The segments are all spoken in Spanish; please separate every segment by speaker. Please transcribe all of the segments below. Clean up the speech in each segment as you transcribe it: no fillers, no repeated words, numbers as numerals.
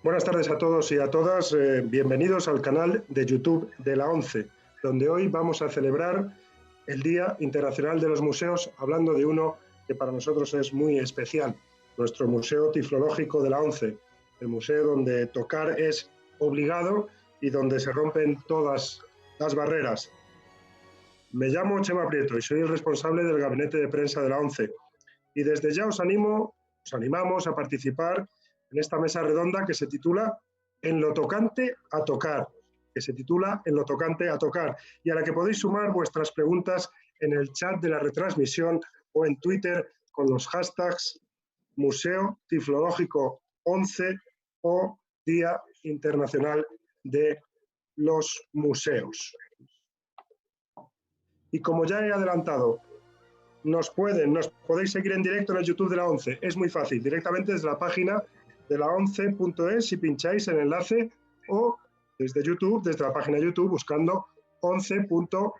Speaker 1: Buenas tardes a todos y a todas. Bienvenidos al canal de YouTube de la ONCE, donde hoy vamos a celebrar el Día Internacional de los Museos, hablando de uno que para nosotros es muy especial, nuestro Museo Tiflológico de la ONCE, el museo donde tocar es obligado y donde se rompen todas las barreras. Me llamo Chema Prieto y soy el responsable del gabinete de prensa de la ONCE. Y desde ya os animamos a participar en esta mesa redonda que se titula En lo tocante a tocar, y a la que podéis sumar vuestras preguntas en el chat de la retransmisión o en Twitter con los hashtags Museo Tiflológico 11 o Día Internacional de los Museos. Y como ya he adelantado, nos podéis seguir en directo en el YouTube de la ONCE. Es muy fácil, directamente desde la página de la ONCE.es, si pincháis el enlace, o desde YouTube, desde la página de YouTube, buscando once.org.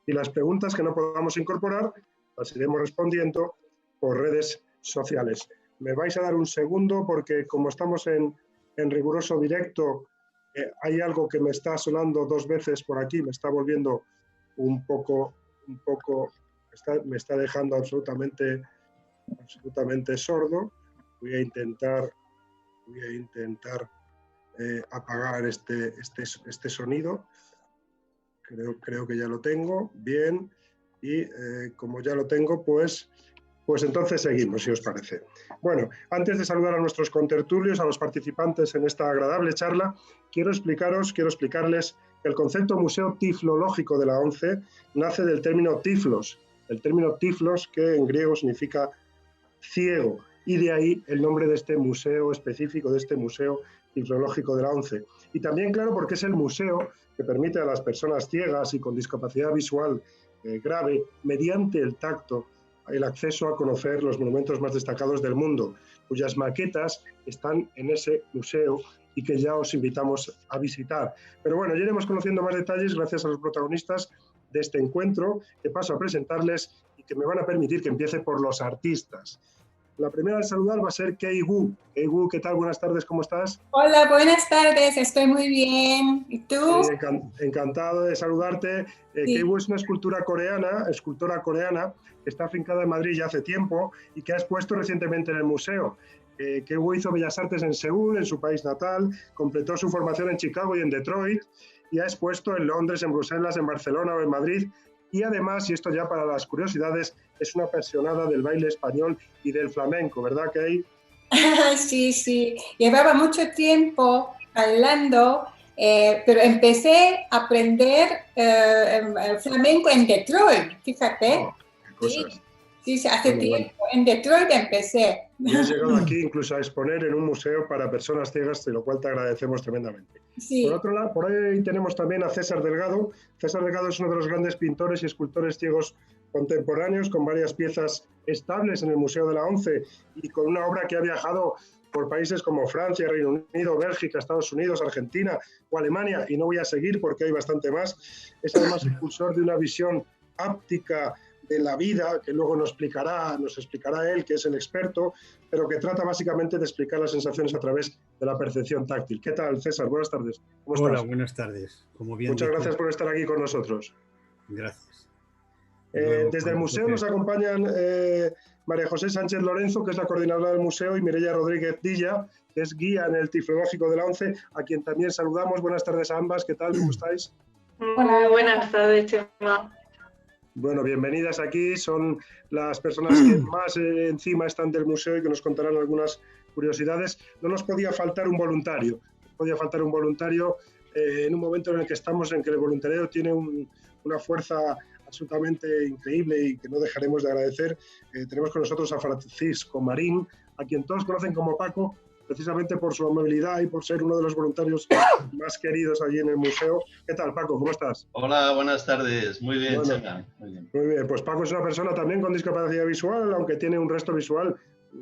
Speaker 1: Y las preguntas que no podamos incorporar las iremos respondiendo por redes sociales. Me vais a dar un segundo porque como estamos en riguroso directo, hay algo que me está sonando dos veces por aquí, me está volviendo un poco me está dejando absolutamente sordo. Voy a intentar apagar este sonido. Creo que ya lo tengo. Bien. Y como ya lo tengo, pues entonces seguimos, si os parece. Bueno, antes de saludar a nuestros contertulios, a los participantes en esta agradable charla, quiero explicarles que el concepto Museo Tiflológico de la ONCE nace del término tiflos, que en griego significa ciego, y de ahí el nombre de este museo específico, de este Museo Tiflológico de la ONCE. Y también, claro, porque es el museo que permite a las personas ciegas y con discapacidad visual grave, mediante el tacto, el acceso a conocer los monumentos más destacados del mundo, cuyas maquetas están en ese museo y que ya os invitamos a visitar. Pero bueno, ya iremos conociendo más detalles gracias a los protagonistas de este encuentro, que paso a presentarles y que me van a permitir que empiece por los artistas. La primera en saludar va a ser Kei Wu. Kei Wu, ¿qué tal? Buenas tardes, ¿cómo estás?
Speaker 2: Hola, buenas tardes, estoy muy bien. ¿Y tú?
Speaker 1: Encantado de saludarte.
Speaker 2: Sí.
Speaker 1: Kei Wu es una escultora coreana, que está afincada en Madrid ya hace tiempo y que ha expuesto recientemente en el museo. Kei Wu hizo Bellas Artes en Seúl, en su país natal, completó su formación en Chicago y en Detroit, y ha expuesto en Londres, en Bruselas, en Barcelona o en Madrid. Y además, y esto ya para las curiosidades, es una apasionada del baile español y del flamenco, ¿verdad, Kei?
Speaker 2: Sí. Llevaba mucho tiempo bailando, pero empecé a aprender flamenco en Detroit, fíjate.
Speaker 1: Oh, qué cosas.
Speaker 2: Sí, hace tiempo. Bueno. En Detroit empecé.
Speaker 1: Y has llegado aquí incluso a exponer en un museo para personas ciegas, de lo cual te agradecemos tremendamente.
Speaker 2: Sí.
Speaker 1: Por otro lado, por ahí tenemos también a César Delgado. César Delgado es uno de los grandes pintores y escultores ciegos contemporáneos, con varias piezas estables en el Museo de la ONCE y con una obra que ha viajado por países como Francia, Reino Unido, Bélgica, Estados Unidos, Argentina o Alemania, y no voy a seguir porque hay bastante más. Es además impulsor de una visión áptica de la vida, que luego nos explicará él, que es el experto, pero que trata básicamente de explicar las sensaciones a través de la percepción táctil. ¿Qué tal, César? Buenas tardes.
Speaker 3: ¿Cómo estás? Hola, buenas tardes. Como bien
Speaker 1: Muchas gracias por estar aquí con nosotros.
Speaker 3: Gracias.
Speaker 1: Desde el museo nos acompañan María José Sánchez Lorenzo, que es la coordinadora del museo, y Mireia Rodríguez Dilla, que es guía en el Tiflológico de la ONCE, a quien también saludamos. Buenas tardes a ambas. ¿Qué tal? ¿Cómo estáis?
Speaker 4: Hola, buenas tardes, Chema.
Speaker 1: Bueno, bienvenidas aquí. Son las personas que más encima están del museo y que nos contarán algunas curiosidades. No nos podía faltar un voluntario. En un momento en el que estamos, en que el voluntariado tiene una fuerza absolutamente increíble y que no dejaremos de agradecer. Tenemos con nosotros a Francisco Marín, a quien todos conocen como Paco, precisamente por su amabilidad y por ser uno de los voluntarios más queridos allí en el museo. ¿Qué tal, Paco? ¿Cómo estás?
Speaker 5: Hola, buenas tardes. Muy bien, bueno, Chema.
Speaker 1: Muy bien, pues Paco es una persona también con discapacidad visual, aunque tiene un resto visual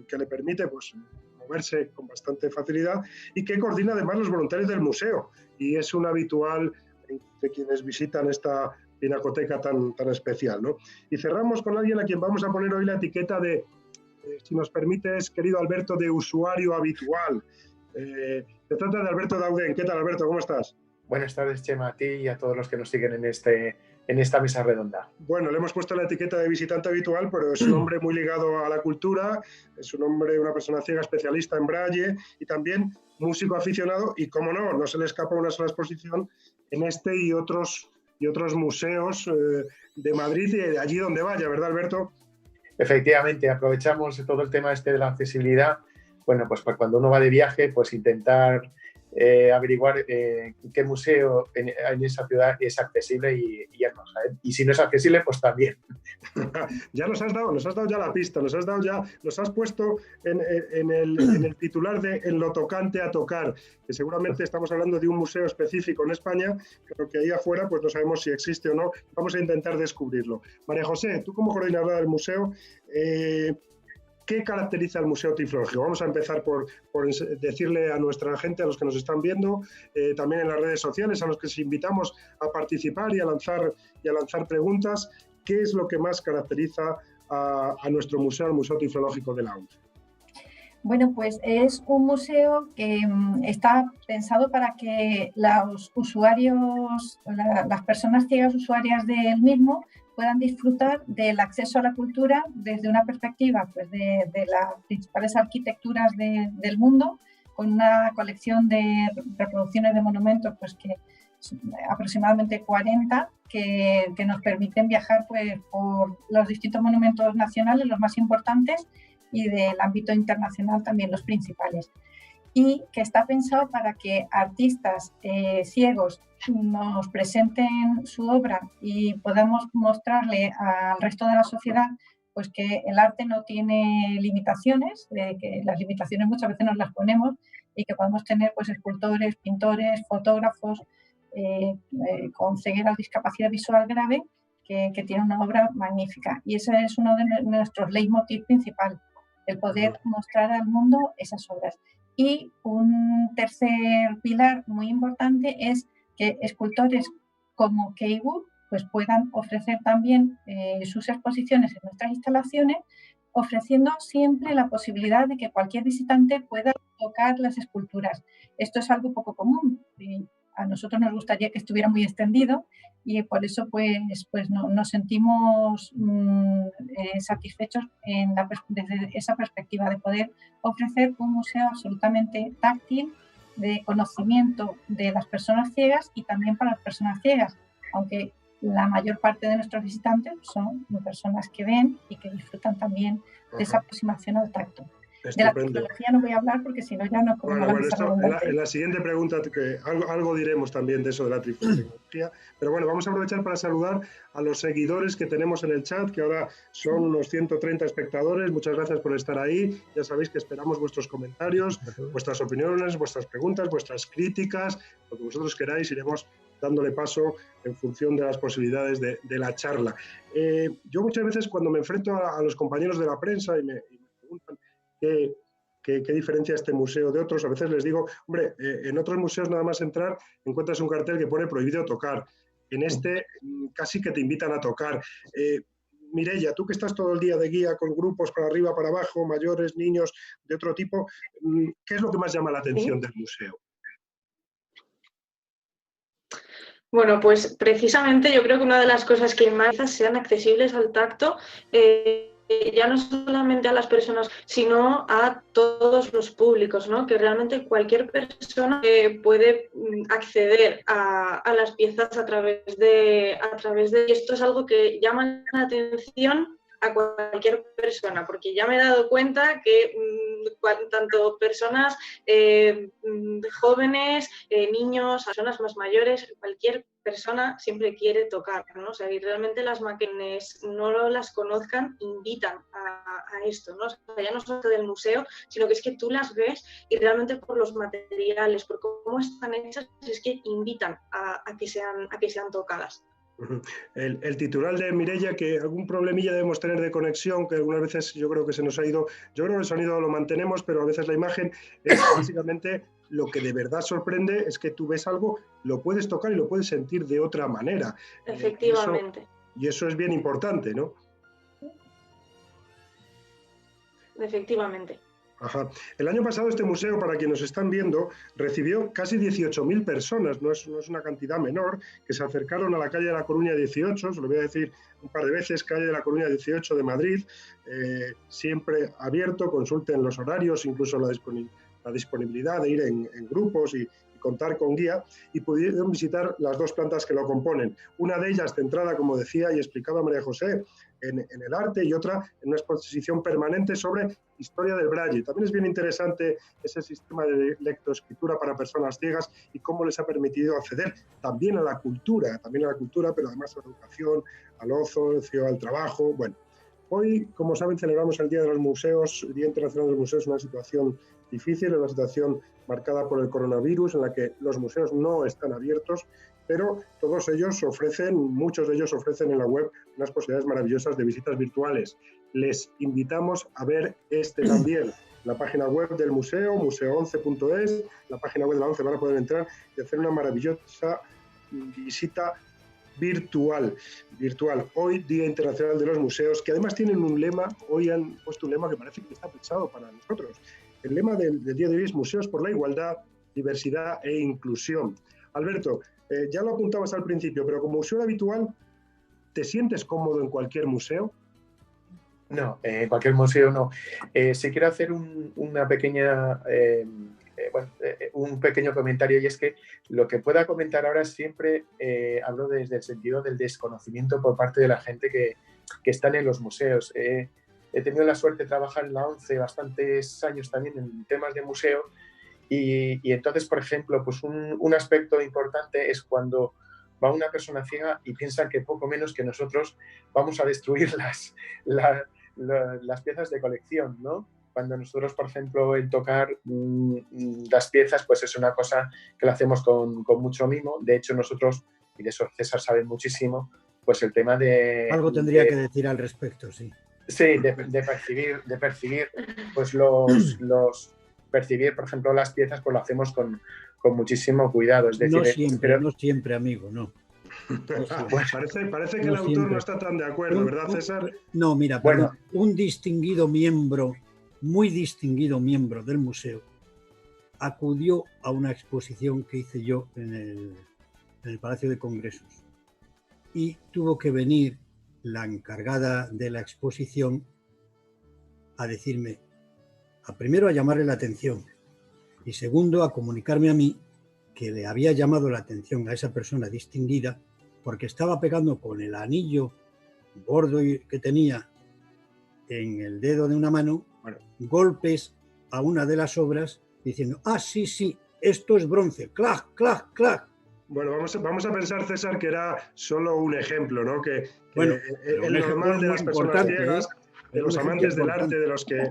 Speaker 1: que le permite pues, moverse con bastante facilidad y que coordina además los voluntarios del museo. Y es un habitual de quienes visitan esta pinacoteca tan especial, ¿no? Y cerramos con alguien a quien vamos a poner hoy la etiqueta de si nos permites, querido Alberto, de usuario habitual. Se trata de Alberto Dauden. ¿Qué tal, Alberto? ¿Cómo estás?
Speaker 6: Buenas tardes, Chema, a ti y a todos los que nos siguen en esta mesa redonda.
Speaker 1: Bueno, le hemos puesto la etiqueta de visitante habitual, pero es un hombre muy ligado a la cultura, es un hombre, una persona ciega especialista en braille y también músico aficionado y, como no se le escapa una sola exposición en este y otros museos de Madrid y de allí donde vaya, ¿verdad, Alberto?
Speaker 6: Efectivamente, aprovechamos todo el tema de la accesibilidad. Bueno, pues cuando uno va de viaje, pues intentar averiguar qué museo en esa ciudad es accesible y hermosa, ¿eh? Y si no es accesible, pues también.
Speaker 1: Ya nos has dado ya la pista, nos has puesto en el titular de En lo tocante a tocar, que seguramente estamos hablando de un museo específico en España, pero que ahí afuera pues no sabemos si existe o no. Vamos a intentar descubrirlo. María José, tú como coordinadora del museo, ¿qué caracteriza el Museo Tiflológico? Vamos a empezar por decirle a nuestra gente, a los que nos están viendo, también en las redes sociales, a los que os invitamos a participar y a lanzar preguntas, ¿qué es lo que más caracteriza a nuestro museo, al Museo Tiflológico de la UNCE?
Speaker 7: Bueno, pues es un museo que está pensado para que los usuarios, las personas ciegas usuarias del mismo, puedan disfrutar del acceso a la cultura desde una perspectiva pues, de las principales arquitecturas del mundo, con una colección de reproducciones de monumentos pues, que aproximadamente 40 que nos permiten viajar pues, por los distintos monumentos nacionales, los más importantes, y del ámbito internacional también los principales. Y que está pensado para que artistas ciegos nos presenten su obra y podamos mostrarle al resto de la sociedad pues que el arte no tiene limitaciones, que las limitaciones muchas veces nos las ponemos y que podemos tener pues, escultores, pintores, fotógrafos con ceguera o discapacidad visual grave que tienen una obra magnífica. Y ese es uno de nuestros leitmotiv principal, el poder mostrar al mundo esas obras. Y un tercer pilar muy importante es que escultores como Kei Wu pues puedan ofrecer también sus exposiciones en nuestras instalaciones, ofreciendo siempre la posibilidad de que cualquier visitante pueda tocar las esculturas. Esto es algo poco común y a nosotros nos gustaría que estuviera muy extendido y por eso pues nos sentimos satisfechos desde esa perspectiva de poder ofrecer un museo absolutamente táctil de conocimiento de las personas ciegas y también para las personas ciegas, aunque la mayor parte de nuestros visitantes son personas que ven y que disfrutan también de esa aproximación al tacto.
Speaker 1: Estupendo.
Speaker 7: De la tecnología no voy a hablar porque si no ya no...
Speaker 1: Bueno, en la siguiente pregunta que algo diremos también de eso de la tecnología, pero bueno, vamos a aprovechar para saludar a los seguidores que tenemos en el chat, que ahora son unos 130 espectadores. Muchas gracias por estar ahí. Ya sabéis que esperamos vuestros comentarios, vuestras opiniones, vuestras preguntas, vuestras críticas, lo que vosotros queráis, iremos dándole paso en función de las posibilidades de la charla. Yo muchas veces cuando me enfrento a los compañeros de la prensa y me preguntan ¿qué diferencia este museo de otros? A veces les digo, hombre, en otros museos nada más entrar encuentras un cartel que pone prohibido tocar. En este casi que te invitan a tocar. Mireia, tú que estás todo el día de guía con grupos para arriba, para abajo, mayores, niños, de otro tipo, ¿qué es lo que más llama la atención del museo?
Speaker 4: Bueno, pues precisamente yo creo que una de las cosas que más sean accesibles al tacto, ya no solamente a las personas, sino a todos los públicos, ¿no? Que realmente cualquier persona puede acceder a las piezas a través de... Y esto es algo que llama la atención a cualquier persona, porque ya me he dado cuenta que tanto personas jóvenes, niños, personas más mayores, cualquier persona siempre quiere tocar, ¿no? O sea, y realmente las máquinas no las conozcan, invitan a esto, ¿no? O sea, ya no solo del museo, sino que es que tú las ves y realmente por los materiales, por cómo están hechas, es que invitan a que sean tocadas.
Speaker 1: El titular de Mireia, que algún problemilla debemos tener de conexión, que algunas veces yo creo que se nos ha ido. Yo creo que el sonido lo mantenemos, pero a veces la imagen es básicamente lo que de verdad sorprende, es que tú ves algo, lo puedes tocar y lo puedes sentir de otra manera.
Speaker 4: Efectivamente.
Speaker 1: Y eso es bien importante, ¿no?
Speaker 4: efectivamente.
Speaker 1: Ajá. El año pasado este museo, para quienes nos están viendo, recibió casi 18.000 personas, no es una cantidad menor, que se acercaron a la calle de la Coruña 18, se lo voy a decir un par de veces, calle de la Coruña 18 de Madrid, siempre abierto, consulten los horarios, incluso la disponibilidad de ir en grupos y contar con guía, y pudieron visitar las dos plantas que lo componen. Una de ellas centrada, como decía y explicaba María José, en el arte, y otra en una exposición permanente sobre historia del braille. También es bien interesante ese sistema de lectoescritura para personas ciegas y cómo les ha permitido acceder también a la cultura, pero además a la educación, al ocio, al trabajo. Bueno, hoy, como saben, celebramos el Día de los Museos, el Día Internacional de los Museos, una situación difícil, una situación marcada por el coronavirus, en la que los museos no están abiertos, pero todos ellos muchos de ellos ofrecen en la web unas posibilidades maravillosas de visitas virtuales. Les invitamos a ver también, la página web del museo, museo11.es, la página web de la ONCE, van a poder entrar y hacer una maravillosa visita virtual. Hoy, Día Internacional de los Museos, que además tienen un lema, hoy han puesto un lema que parece que está pensado para nosotros. El lema del día de hoy es Museos por la Igualdad, Diversidad e Inclusión. Alberto, ya lo apuntabas al principio, pero como usuario habitual, ¿te sientes cómodo en cualquier museo?
Speaker 6: No, en cualquier museo no. Si quiero hacer un pequeño comentario, y es que lo que pueda comentar ahora siempre hablo desde el sentido del desconocimiento por parte de la gente que están en los museos. He tenido la suerte de trabajar en la ONCE bastantes años también en temas de museo, y entonces, por ejemplo, pues un aspecto importante es cuando va una persona ciega y piensa que poco menos que nosotros vamos a destruir las piezas de colección, ¿no? Cuando nosotros, por ejemplo, el tocar las piezas, pues es una cosa que lo hacemos con mucho mimo. De hecho, nosotros, y de eso César sabe muchísimo, pues el tema de...
Speaker 3: Algo tendría que decir al respecto, sí.
Speaker 6: Sí, de percibir, pues percibir, por ejemplo, las piezas, pues lo hacemos con muchísimo cuidado. Es decir,
Speaker 3: no siempre, amigo, no.
Speaker 1: Parece que el autor no está tan de acuerdo, ¿verdad, César?
Speaker 3: No, mira, bueno, un distinguido miembro, muy distinguido miembro del museo, acudió a una exposición que hice yo en el Palacio de Congresos, y tuvo que venir la encargada de la exposición a decirme, primero a llamarle la atención y segundo a comunicarme a mí que le había llamado la atención a esa persona distinguida porque estaba pegando con el anillo gordo que tenía en el dedo de una mano golpes a una de las obras diciendo, sí, esto es bronce, clac, clac, clac.
Speaker 1: Bueno, vamos a pensar, César, que era solo un ejemplo, ¿no? Que el normal de las personas ciegas, de los amantes del arte, de los que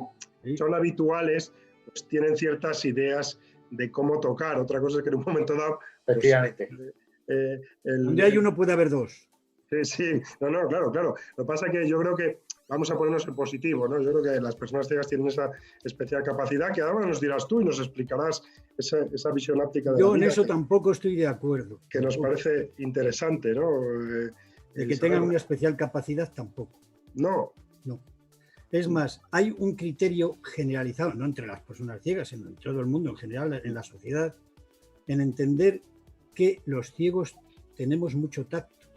Speaker 1: son habituales, pues tienen ciertas ideas de cómo tocar. Otra cosa es que en un momento dado...
Speaker 6: Efectivamente.
Speaker 3: Donde hay uno puede haber dos.
Speaker 1: Sí, no, claro. Lo que pasa es que yo creo que vamos a ponernos en positivo, ¿no? Yo creo que las personas ciegas tienen esa especial capacidad que ahora nos dirás tú y nos explicarás esa visión áptica de
Speaker 3: yo
Speaker 1: la vida,
Speaker 3: en eso tampoco estoy de acuerdo.
Speaker 1: Que nos parece interesante, ¿no?
Speaker 3: De que tengan una especial capacidad tampoco.
Speaker 1: No.
Speaker 3: Es más, hay un criterio generalizado, no entre las personas ciegas, sino en todo el mundo en general, en la sociedad, en entender que los ciegos tenemos mucho tacto.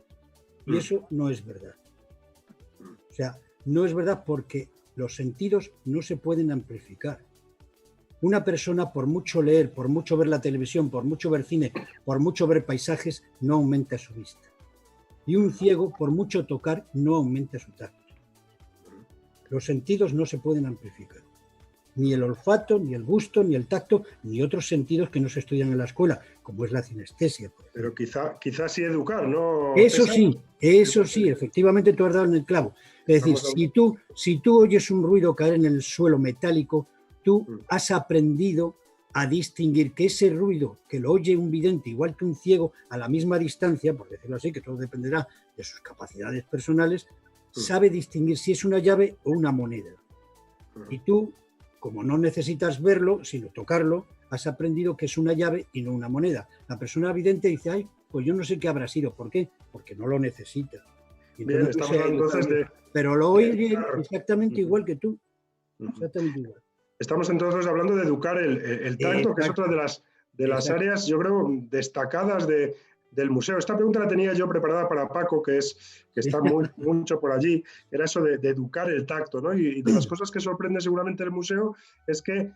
Speaker 3: Y eso no es verdad. O sea, no es verdad porque los sentidos no se pueden amplificar. Una persona, por mucho leer, por mucho ver la televisión, por mucho ver cine, por mucho ver paisajes, no aumenta su vista. Y un ciego, por mucho tocar, no aumenta su tacto. Los sentidos no se pueden amplificar. Ni el olfato, ni el gusto, ni el tacto, ni otros sentidos que no se estudian en la escuela, como es la cinestesia.
Speaker 1: Pero quizá sí educar, ¿no?
Speaker 3: Eso sí, efectivamente tú has dado en el clavo. Es decir, si tú oyes un ruido caer en el suelo metálico, tú has aprendido a distinguir que ese ruido que lo oye un vidente igual que un ciego a la misma distancia, por decirlo así, que todo dependerá de sus capacidades personales, sabe distinguir si es una llave o una moneda. Y tú, como no necesitas verlo, sino tocarlo, has aprendido que es una llave y no una moneda. La persona vidente dice, pues yo no sé qué habrá sido. ¿Por qué? Porque no lo necesita.
Speaker 1: Bien, estamos hablando entonces
Speaker 3: pero lo oye exactamente igual que tú.
Speaker 1: Estamos entonces hablando de educar el tacto, que es otra de las áreas, yo creo, destacadas del museo. Esta pregunta la tenía yo preparada para Paco, que está mucho por allí. Era eso de educar el tacto, ¿no? Y de las cosas que sorprende seguramente el museo es que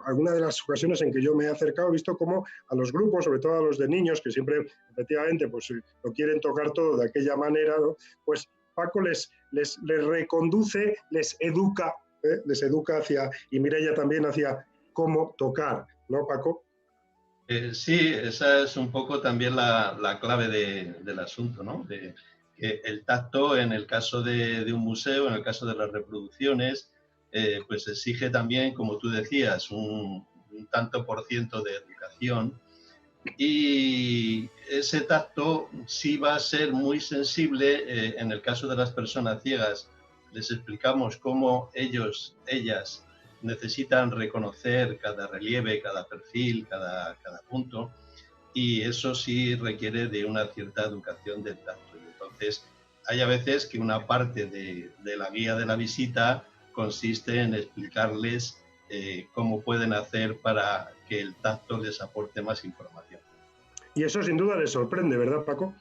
Speaker 1: algunas de las ocasiones en que yo me he acercado he visto cómo a los grupos, sobre todo a los de niños, que siempre efectivamente pues, lo quieren tocar todo de aquella manera, ¿no? Pues Paco les reconduce, les educa hacia, y Mireia también, hacia cómo tocar, ¿no, Paco?
Speaker 5: Sí, esa es un poco también la clave del asunto, ¿no? Que el tacto, en el caso de un museo, en el caso de las reproducciones, pues exige también, como tú decías, un tanto por ciento de educación, y ese tacto sí va a ser muy sensible. En el caso de las personas ciegas, les explicamos cómo ellas necesitan reconocer cada relieve, cada perfil, cada punto, y eso sí requiere de una cierta educación del tacto. Entonces, hay a veces que una parte de la guía de la visita consiste en explicarles cómo pueden hacer para que el tacto les aporte más información.
Speaker 1: Y eso sin duda les sorprende, ¿verdad, Paco?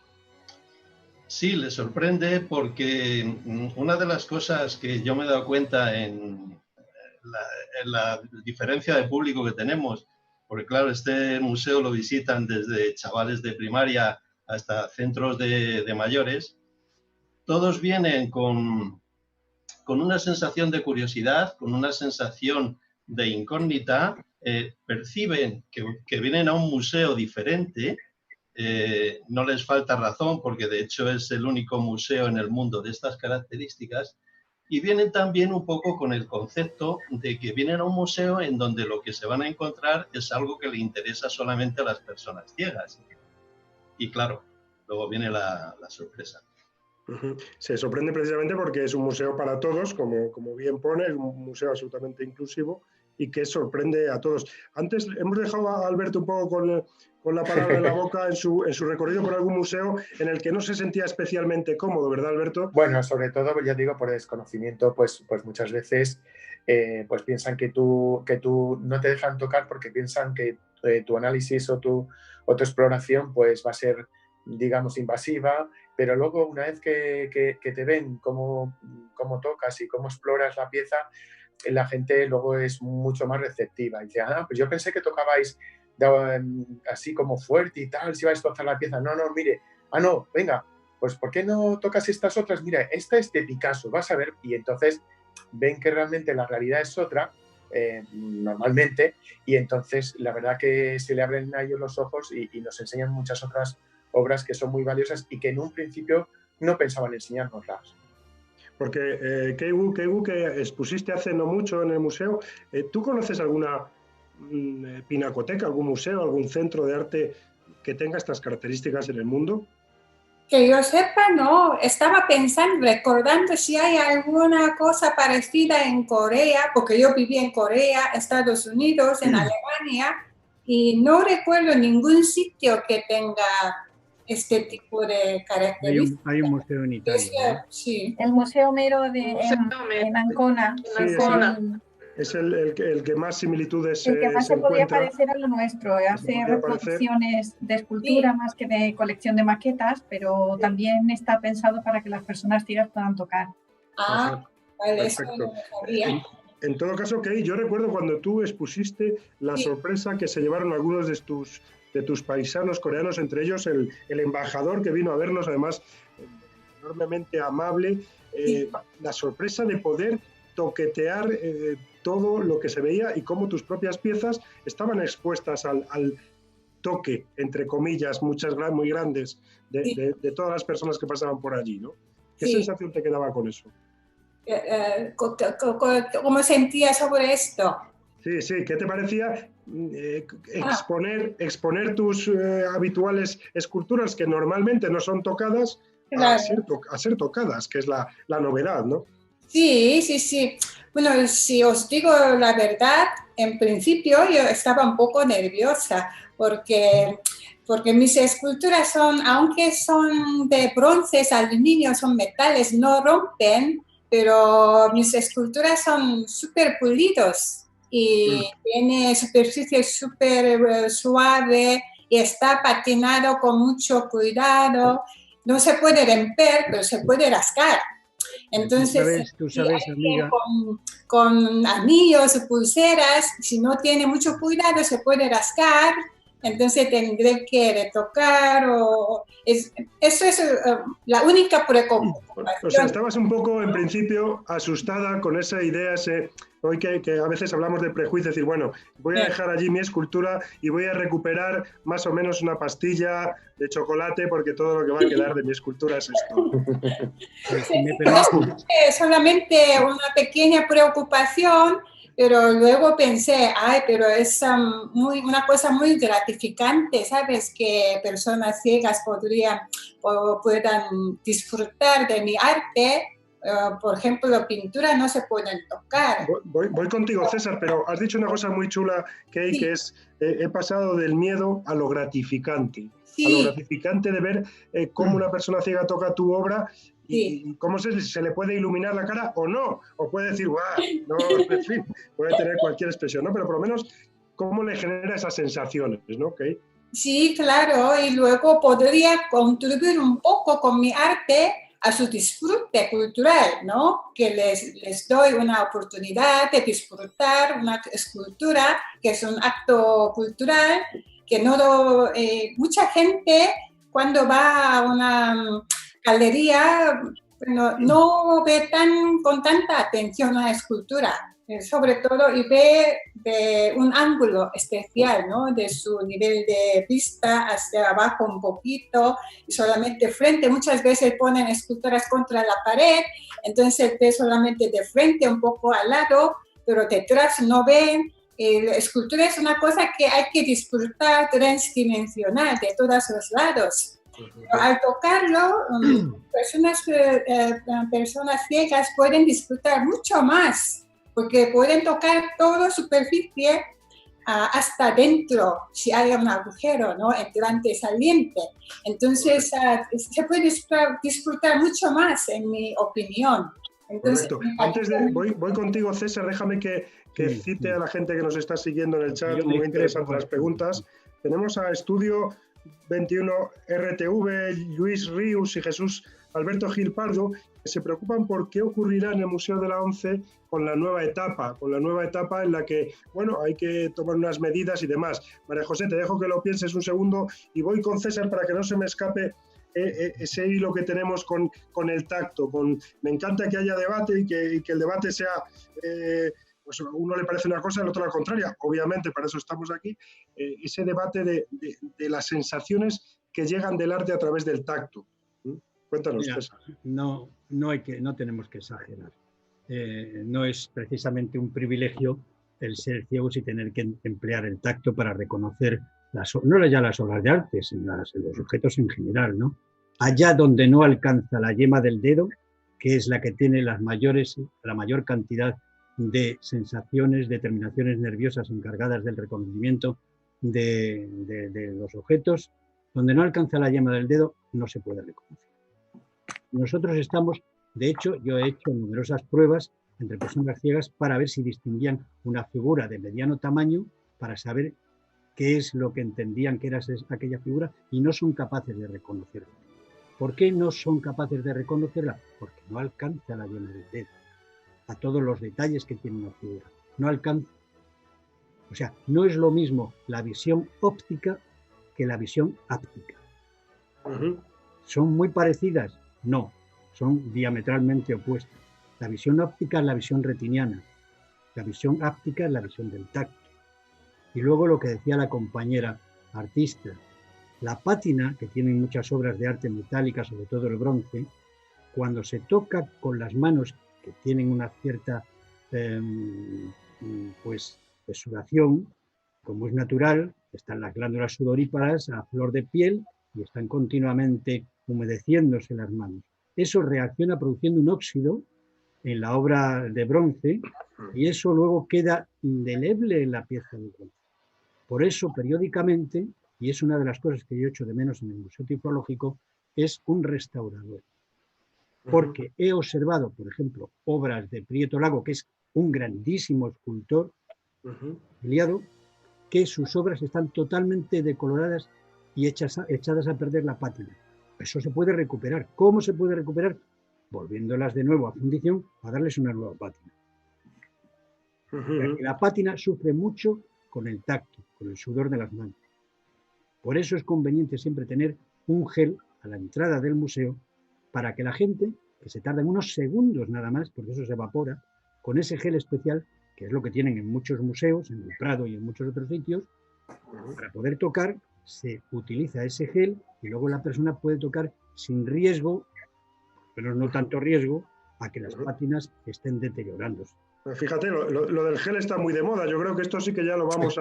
Speaker 5: Sí, les sorprende, porque una de las cosas que yo me he dado cuenta en la diferencia de público que tenemos, porque claro, este museo lo visitan desde chavales de primaria hasta centros de mayores, todos vienen con una sensación de curiosidad, con una sensación de incógnita, perciben que vienen a un museo diferente. No les falta razón, porque de hecho es el único museo en el mundo de estas características, y vienen también un poco con el concepto de que vienen a un museo en donde lo que se van a encontrar es algo que le interesa solamente a las personas ciegas. Y claro, luego viene la sorpresa.
Speaker 1: Se sorprende precisamente porque es un museo para todos, como bien pone, es un museo absolutamente inclusivo y que sorprende a todos. Antes hemos dejado a Alberto un poco con la palabra en la boca en su recorrido por algún museo en el que no se sentía especialmente cómodo, ¿verdad, Alberto?
Speaker 6: Bueno, sobre todo, ya digo, por desconocimiento, pues muchas veces pues piensan que tú no te dejan tocar porque piensan que tu análisis o tu exploración pues va a ser, digamos, invasiva, pero luego una vez que te ven cómo tocas y cómo exploras la pieza, la gente luego es mucho más receptiva y dice, pues yo pensé que tocabais así como fuerte y tal, si vais a tocar la pieza. No, mire, no, venga, pues ¿por qué no tocas estas otras? Mira, esta es de Picasso, vas a ver. Y entonces ven que realmente la realidad es otra, normalmente, y entonces la verdad que se le abren a ellos los ojos y nos enseñan muchas otras obras que son muy valiosas y que en un principio no pensaban enseñárnoslas.
Speaker 1: Porque Keigu, que expusiste hace no mucho en el museo, ¿tú conoces alguna pinacoteca, algún museo, algún centro de arte que tenga estas características en el mundo?
Speaker 2: Que yo sepa, no. Estaba pensando, recordando si hay alguna cosa parecida en Corea, porque yo viví en Corea, Estados Unidos, en Alemania, y no recuerdo ningún sitio que tenga este tipo de características.
Speaker 3: Hay un museo en Italia.
Speaker 2: Sí.
Speaker 7: El Museo Homero en Ancona.
Speaker 1: Sí, es el que más similitudes
Speaker 7: el que más se podía
Speaker 1: encuentra.
Speaker 7: parecer a lo nuestro. Hace reproducciones de escultura más que de colección de maquetas, pero también está pensado para que las personas ciegas puedan tocar.
Speaker 2: Vale,
Speaker 1: perfecto.
Speaker 2: Eso no lo sabía.
Speaker 1: En todo caso, Kei, yo recuerdo cuando tú expusiste la sorpresa que se llevaron algunos de tus paisanos coreanos, entre ellos el embajador que vino a vernos, además enormemente amable, la sorpresa de poder toquetear todo lo que se veía y cómo tus propias piezas estaban expuestas al toque, entre comillas, muchas muy grandes, de todas las personas que pasaban por allí, ¿no? ¿Qué sensación te quedaba con eso?
Speaker 2: ¿Cómo sentías sobre esto?
Speaker 1: Sí, ¿qué te parecía exponer tus habituales esculturas que normalmente no son tocadas a ser tocadas, que es la novedad, ¿no?
Speaker 2: Sí. Bueno, si os digo la verdad, en principio yo estaba un poco nerviosa porque mis esculturas son, aunque son de bronces, aluminio, son metales, no rompen, pero mis esculturas son súper pulidos y tiene superficie súper suave y está patinado con mucho cuidado. No se puede romper, pero se puede rascar. Entonces,
Speaker 3: tú sabes, amiga,
Speaker 2: con anillos o pulseras, si no tiene mucho cuidado, se puede rascar. Entonces tendré que retocar eso es la única preocupación.
Speaker 1: O sea, estabas un poco en principio asustada con esa idea, hoy que a veces hablamos de prejuicio, decir, bueno, voy a dejar allí mi escultura y voy a recuperar más o menos una pastilla de chocolate porque todo lo que va a quedar de mi escultura es esto.
Speaker 2: Solamente una pequeña preocupación. Pero luego pensé, pero es una cosa muy gratificante, ¿sabes? Que personas ciegas puedan disfrutar de mi arte. Por ejemplo, la pintura no se pueden tocar.
Speaker 1: Voy contigo, César, pero has dicho una cosa muy chula, Kay, que es, he pasado del miedo a lo gratificante. Sí. A lo gratificante de ver cómo una persona ciega toca tu obra y cómo se le puede iluminar la cara o no, o puede decir, ¡guau! No, en fin, puede tener cualquier expresión, ¿no? Pero por lo menos, ¿cómo le genera esas sensaciones, ¿no? ¿Okay?
Speaker 2: Sí, claro, y luego podría contribuir un poco con mi arte a su disfrute cultural, ¿no? Que les doy una oportunidad de disfrutar una escultura, que es un acto cultural, que mucha gente cuando va a una galería no ve con tanta atención a la escultura, sobre todo, y ve de un ángulo especial, ¿no? De su nivel de vista hacia abajo un poquito, y solamente frente. Muchas veces ponen esculturas contra la pared, entonces ve solamente de frente, un poco al lado, pero detrás no ven. La escultura es una cosa que hay que disfrutar transdimensional de todos los lados. Al tocarlo, personas ciegas pueden disfrutar mucho más, porque pueden tocar toda superficie hasta dentro, si hay un agujero, ¿no? Entrante y saliente. Entonces, se puede disfrutar mucho más, en mi opinión. Entonces,
Speaker 1: correcto. Voy contigo, César, déjame que cite a la gente que nos está siguiendo en el chat, muy interesantes las preguntas. Tenemos a Estudio 21 RTV, Luis Ríos y Jesús Alberto Gil Pardo, que se preocupan por qué ocurrirá en el Museo de la ONCE con la nueva etapa en la que, bueno, hay que tomar unas medidas y demás. María José, te dejo que lo pienses un segundo y voy con César para que no se me escape ese hilo que tenemos con el tacto. Me encanta que haya debate y que el debate sea... pues a uno le parece una cosa, al otro la contraria. Obviamente, para eso estamos aquí. Ese debate de las sensaciones que llegan del arte a través del tacto. Cuéntanos, César.
Speaker 3: No tenemos que exagerar. No es precisamente un privilegio el ser ciegos y tener que emplear el tacto para reconocer no ya las obras de arte, sino los objetos en general, ¿no? Allá donde no alcanza la yema del dedo, que es la que tiene la mayor cantidad de sensaciones, de terminaciones nerviosas encargadas del reconocimiento de los objetos, donde no alcanza la yema del dedo, no se puede reconocer. Nosotros de hecho, yo he hecho numerosas pruebas entre personas ciegas para ver si distinguían una figura de mediano tamaño, para saber qué es lo que entendían que era aquella figura, y no son capaces de reconocerla. ¿Por qué no son capaces de reconocerla? Porque no alcanza la yema del dedo a todos los detalles que tiene una figura. No alcanza. O sea, no es lo mismo la visión óptica que la visión áptica. ¿Son muy parecidas? No, son diametralmente opuestas. La visión óptica es la visión retiniana, la visión áptica es la visión del tacto. Y luego lo que decía la compañera artista, la pátina, que tiene muchas obras de arte metálica, sobre todo el bronce, cuando se toca con las manos que tienen una cierta sudación, como es natural, están las glándulas sudoríparas a flor de piel y están continuamente humedeciéndose las manos. Eso reacciona produciendo un óxido en la obra de bronce y eso luego queda indeleble en la pieza de bronce. Por eso, periódicamente, y es una de las cosas que yo echo de menos en el Museo Tipológico, es un restaurador. porque he observado, por ejemplo, obras de Prieto Lago, que es un grandísimo escultor, Eliado, que sus obras están totalmente decoloradas y echadas a perder la pátina. Eso se puede recuperar. ¿Cómo se puede recuperar? Volviéndolas de nuevo a fundición a darles una nueva pátina. La pátina sufre mucho con el tacto, con el sudor de las manos. Por eso es conveniente siempre tener un gel a la entrada del museo para que la gente, que se tarda unos segundos nada más, porque eso se evapora, con ese gel especial, que es lo que tienen en muchos museos, en el Prado y en muchos otros sitios, para poder tocar se utiliza ese gel y luego la persona puede tocar sin riesgo, pero no tanto riesgo, a que las pátinas estén deteriorándose.
Speaker 1: Fíjate, lo del gel está muy de moda. Yo creo que esto sí que ya lo vamos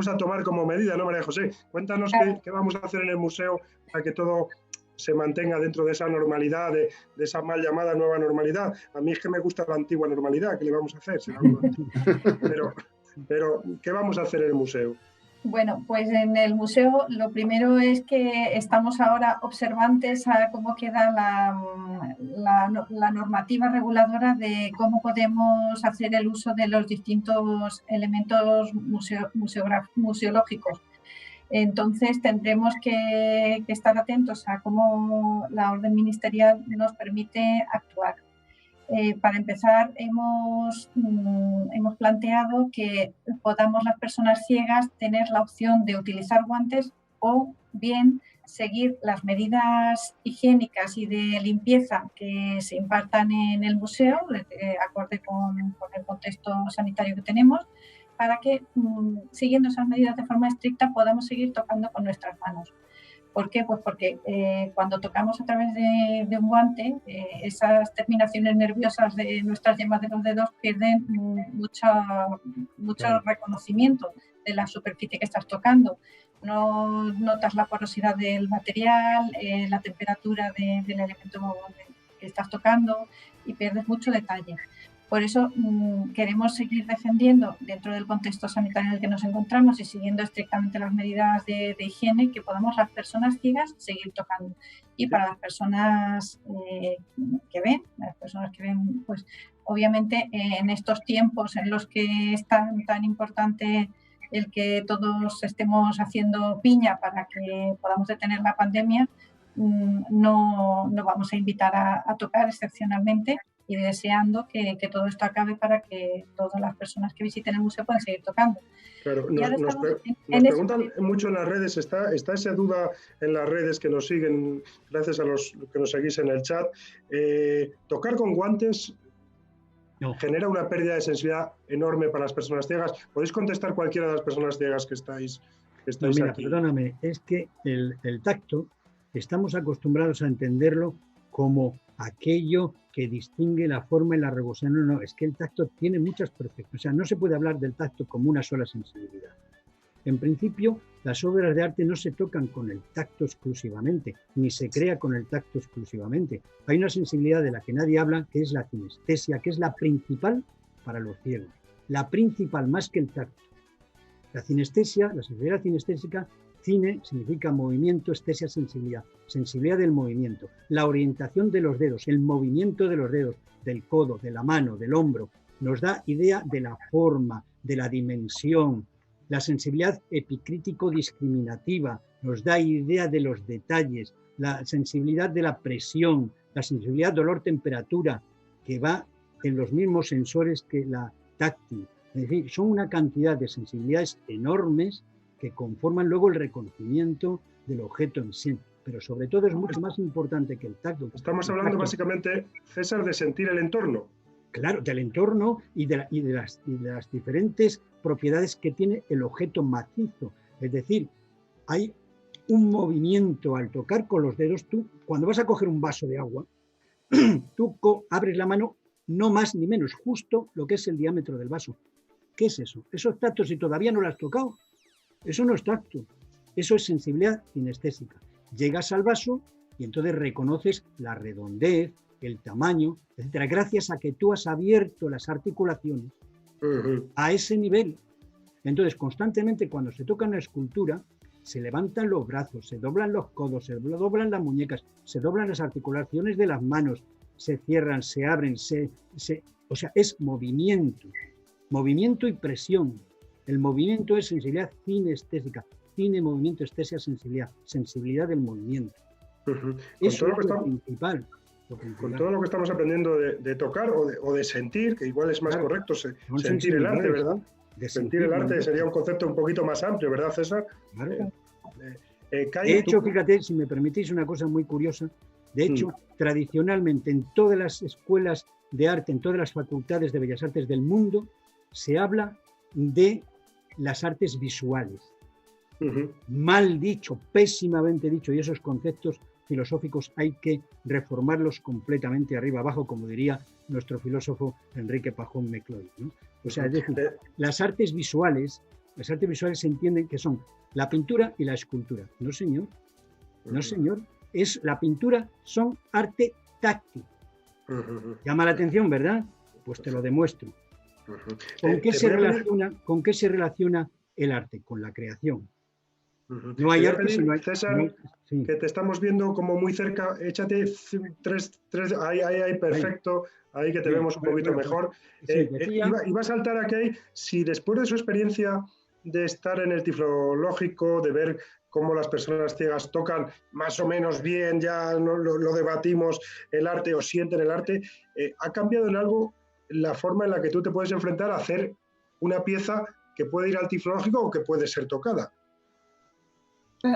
Speaker 1: a tomar como medida, ¿no, María José? Cuéntanos qué vamos a hacer en el museo para que todo se mantenga dentro de esa normalidad, de esa mal llamada nueva normalidad. A mí es que me gusta la antigua normalidad, ¿qué le vamos a hacer? Pero, ¿qué vamos a hacer en el museo?
Speaker 7: Bueno, pues en el museo lo primero es que estamos ahora observantes a cómo queda la normativa reguladora de cómo podemos hacer el uso de los distintos elementos museológicos. Entonces tendremos que estar atentos a cómo la orden ministerial nos permite actuar. Para empezar, hemos planteado que podamos las personas ciegas tener la opción de utilizar guantes o bien seguir las medidas higiénicas y de limpieza que se impartan en el museo, acorde con el contexto sanitario que tenemos, para que, siguiendo esas medidas de forma estricta, podamos seguir tocando con nuestras manos. ¿Por qué? Pues porque cuando tocamos a través de un guante, esas terminaciones nerviosas de nuestras yemas de los dedos pierden mucho reconocimiento de la superficie que estás tocando. No notas la porosidad del material, la temperatura del elemento que estás tocando y pierdes mucho detalle. Por eso queremos seguir defendiendo, dentro del contexto sanitario en el que nos encontramos y siguiendo estrictamente las medidas de higiene, que podamos las personas ciegas seguir tocando. Y para las personas que ven, pues obviamente en estos tiempos en los que es tan importante el que todos estemos haciendo piña para que podamos detener la pandemia, no vamos a invitar a tocar excepcionalmente, y deseando que todo esto acabe para que todas las personas que visiten el museo puedan seguir tocando.
Speaker 1: Claro, nos preguntan mucho en las redes, está esa duda en las redes que nos siguen, gracias a los que nos seguís en el chat. ¿Tocar con guantes genera una pérdida de sensibilidad enorme para las personas ciegas? ¿Podéis contestar cualquiera de las personas ciegas que estáis
Speaker 3: mira,
Speaker 1: aquí?
Speaker 3: Perdóname, es que el tacto estamos acostumbrados a entenderlo como aquello que distingue la forma y la rebosa. No, es que el tacto tiene muchas perfecciones. O sea, no se puede hablar del tacto como una sola sensibilidad. En principio, las obras de arte no se tocan con el tacto exclusivamente, ni se crea con el tacto exclusivamente. Hay una sensibilidad de la que nadie habla, que es la cinestesia, que es la principal para los ciegos. La principal más que el tacto. La cinestesia, la sensibilidad cinestésica, cine significa movimiento, estesia, sensibilidad. Sensibilidad del movimiento, la orientación de los dedos, el movimiento de los dedos, del codo, de la mano, del hombro, nos da idea de la forma, de la dimensión. La sensibilidad epicrítico-discriminativa nos da idea de los detalles, la sensibilidad de la presión, la sensibilidad dolor-temperatura, que va en los mismos sensores que la táctil. Es decir, son una cantidad de sensibilidades enormes que conforman luego el reconocimiento del objeto en sí. Pero sobre todo es mucho más importante que el tacto.
Speaker 1: Estamos hablando básicamente, César, de sentir el entorno.
Speaker 3: Claro, del entorno y de las diferentes propiedades que tiene el objeto macizo. Es decir, hay un movimiento al tocar con los dedos. Tú, cuando vas a coger un vaso de agua, tú abres la mano, no más ni menos, justo lo que es el diámetro del vaso. ¿Qué es eso? Esos tactos, si todavía no lo has tocado, eso no es tacto, eso es sensibilidad kinestésica. Llegas al vaso y entonces reconoces la redondez, el tamaño, etcétera, gracias a que tú has abierto las articulaciones a ese nivel. Entonces, constantemente cuando se toca una escultura, se levantan los brazos, se doblan los codos, se doblan las muñecas, se doblan las articulaciones de las manos, se cierran, se abren, o sea, es movimiento y presión. El movimiento es sensibilidad cinestésica, cine, movimiento, estesia, sensibilidad del movimiento. Eso es lo principal.
Speaker 1: Con todo lo que estamos aprendiendo de tocar o de sentir, que igual es más correcto, sentir el arte, ¿verdad? Sentir el arte sería un concepto un poquito más amplio, ¿verdad, César?
Speaker 3: Claro. De hecho, fíjate, si me permitís una cosa muy curiosa, de hecho, tradicionalmente en todas las escuelas de arte, en todas las facultades de Bellas Artes del mundo, se habla de las artes visuales. Mal dicho, pésimamente dicho, y esos conceptos filosóficos hay que reformarlos completamente arriba abajo, como diría nuestro filósofo Enrique Pajón Mecloy, ¿no? O sea, es decir, las artes visuales se entienden que son la pintura y la escultura. No, señor. No, señor. La pintura son arte táctil. Llama la atención, ¿verdad? Pues te lo demuestro. ¿Con qué se relaciona el arte? Con la creación. No hay arte si no hay...
Speaker 1: César, sí. Que te estamos viendo como muy cerca, échate tres ahí, perfecto, ahí que te vemos un poquito mejor. Iba a saltar aquí, si después de su experiencia de estar en el Tiflológico, de ver cómo las personas ciegas tocan más o menos bien, ya lo debatimos, el arte o sienten el arte, ¿ha cambiado en algo la forma en la que tú te puedes enfrentar a hacer una pieza que puede ir al Tiflológico o que puede ser tocada?